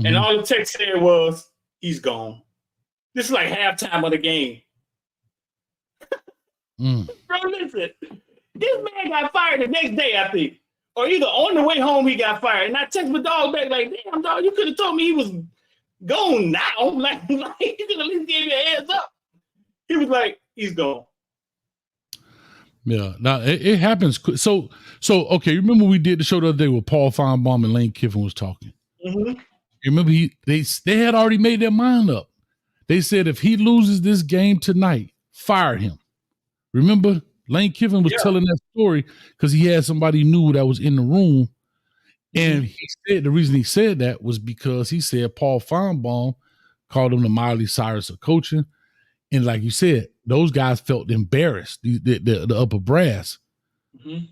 Speaker 4: Mm-hmm. And all the text said was, he's gone. This is like halftime of the game. Bro, listen. This man got fired the next day, I think. Or either on the way home he got fired. And I text my dog back like, damn, dog, you could have told me he was gone now. Like you could at least give me a heads up. He was like, he's gone.
Speaker 3: Yeah, now it happens. So okay. Remember we did the show the other day with Paul Feinbaum and Lane Kiffin was talking. Mm-hmm. You remember they had already made their mind up. They said if he loses this game tonight, fire him. Remember Lane Kiffin was telling that story because he had somebody knew that was in the room, and he said the reason he said that was because he said Paul Feinbaum called him the Miley Cyrus of coaching. And like you said, those guys felt embarrassed, the upper brass. Mm-hmm.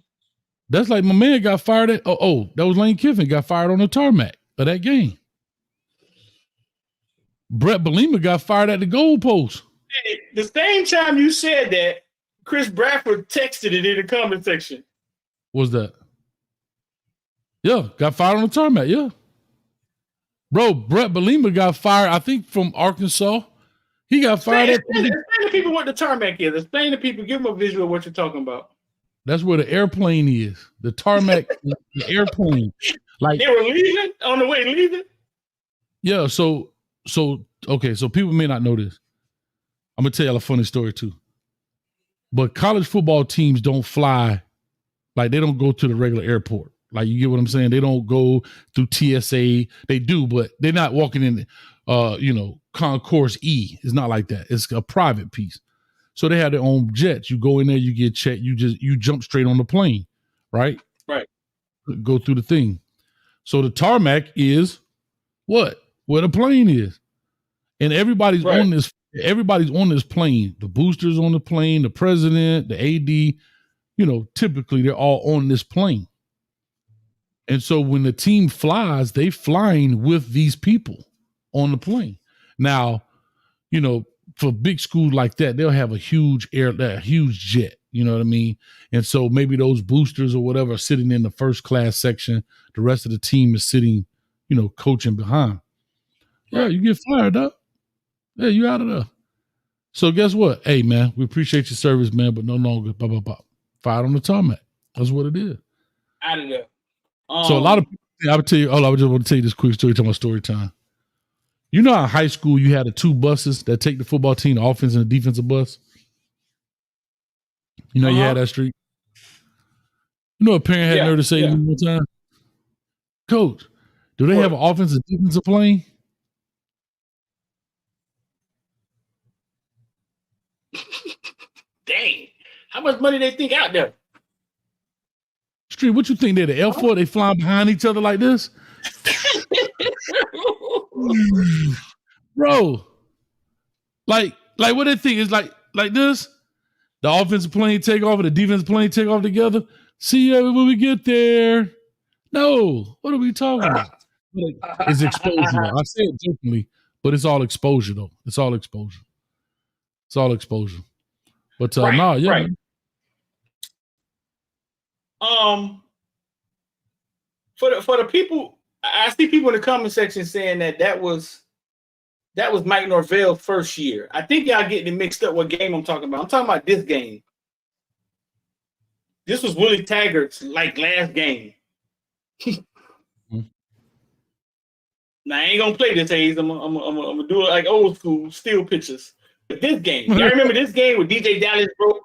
Speaker 3: That's like my man got fired at, that was Lane Kiffin, got fired on the tarmac of that game. Brett Bielema got fired at the goalpost.
Speaker 4: Hey, the same time you said that, Chris Bradford texted it in the comment section.
Speaker 3: What's that? Yeah, got fired on the tarmac, yeah. Bro, Brett Bielema got fired, I think, from Arkansas. He got fired.
Speaker 4: Explain to people what the tarmac is. Explain to people. Give them a visual of what you're talking about.
Speaker 3: That's where the airplane is. The tarmac, the airplane. Like
Speaker 4: they were leaving on the way leaving.
Speaker 3: Yeah. So okay. So people may not know this. I'm gonna tell y'all a funny story too. But college football teams don't fly, like they don't go to the regular airport. Like you get what I'm saying? They don't go through TSA. They do, but they're not walking in. Concourse E. It's not like that. It's a private piece. So they have their own jets. You go in there, you get checked. You jump straight on the plane, right?
Speaker 4: Right.
Speaker 3: Go through the thing. So the tarmac is what? Where the plane is. And everybody's on this. Everybody's on this plane. The boosters on the plane, the president, the AD, typically they're all on this plane. And so when the team flies, they flying with these people on the plane. Now, for big schools like that, they'll have a huge jet, you know what I mean? And so maybe those boosters or whatever are sitting in the first class section. The rest of the team is sitting, coaching behind. Right. Yeah, you get fired up. Yeah, you out of there. So guess what? Hey, man, we appreciate your service, man, but no longer fired on the tarmac. That's what it is.
Speaker 4: Out of there.
Speaker 3: So a lot of people, I would tell you, I just want to tell you this quick story, tell my story time. You know how in high school you had the two buses that take the football team, the offense and the defensive bus? You know, you had that street. You know, a parent had nerve to say one time, Coach, do they have an offensive and defensive plane?
Speaker 4: Dang. How much money they think out there?
Speaker 3: Street, what you think they're the L4? They flying behind each other like this? Bro, like what they think is like this. The offensive plane take off and the defensive plane take off together. See you when we get there. No, what are we talking about? It's exposure. I say it jokingly, but it's all exposure though. It's all exposure. But
Speaker 4: right. For the people, I see people in the comment section saying that was Mike Norvell's first year. I think y'all getting it mixed up what game I'm talking about. I'm talking about this game. This was Willie Taggart's last game. Now I ain't gonna play this, Hayes. I'm gonna do it like old school, steal pictures. But this game, y'all remember this game with DJ Dallas broke?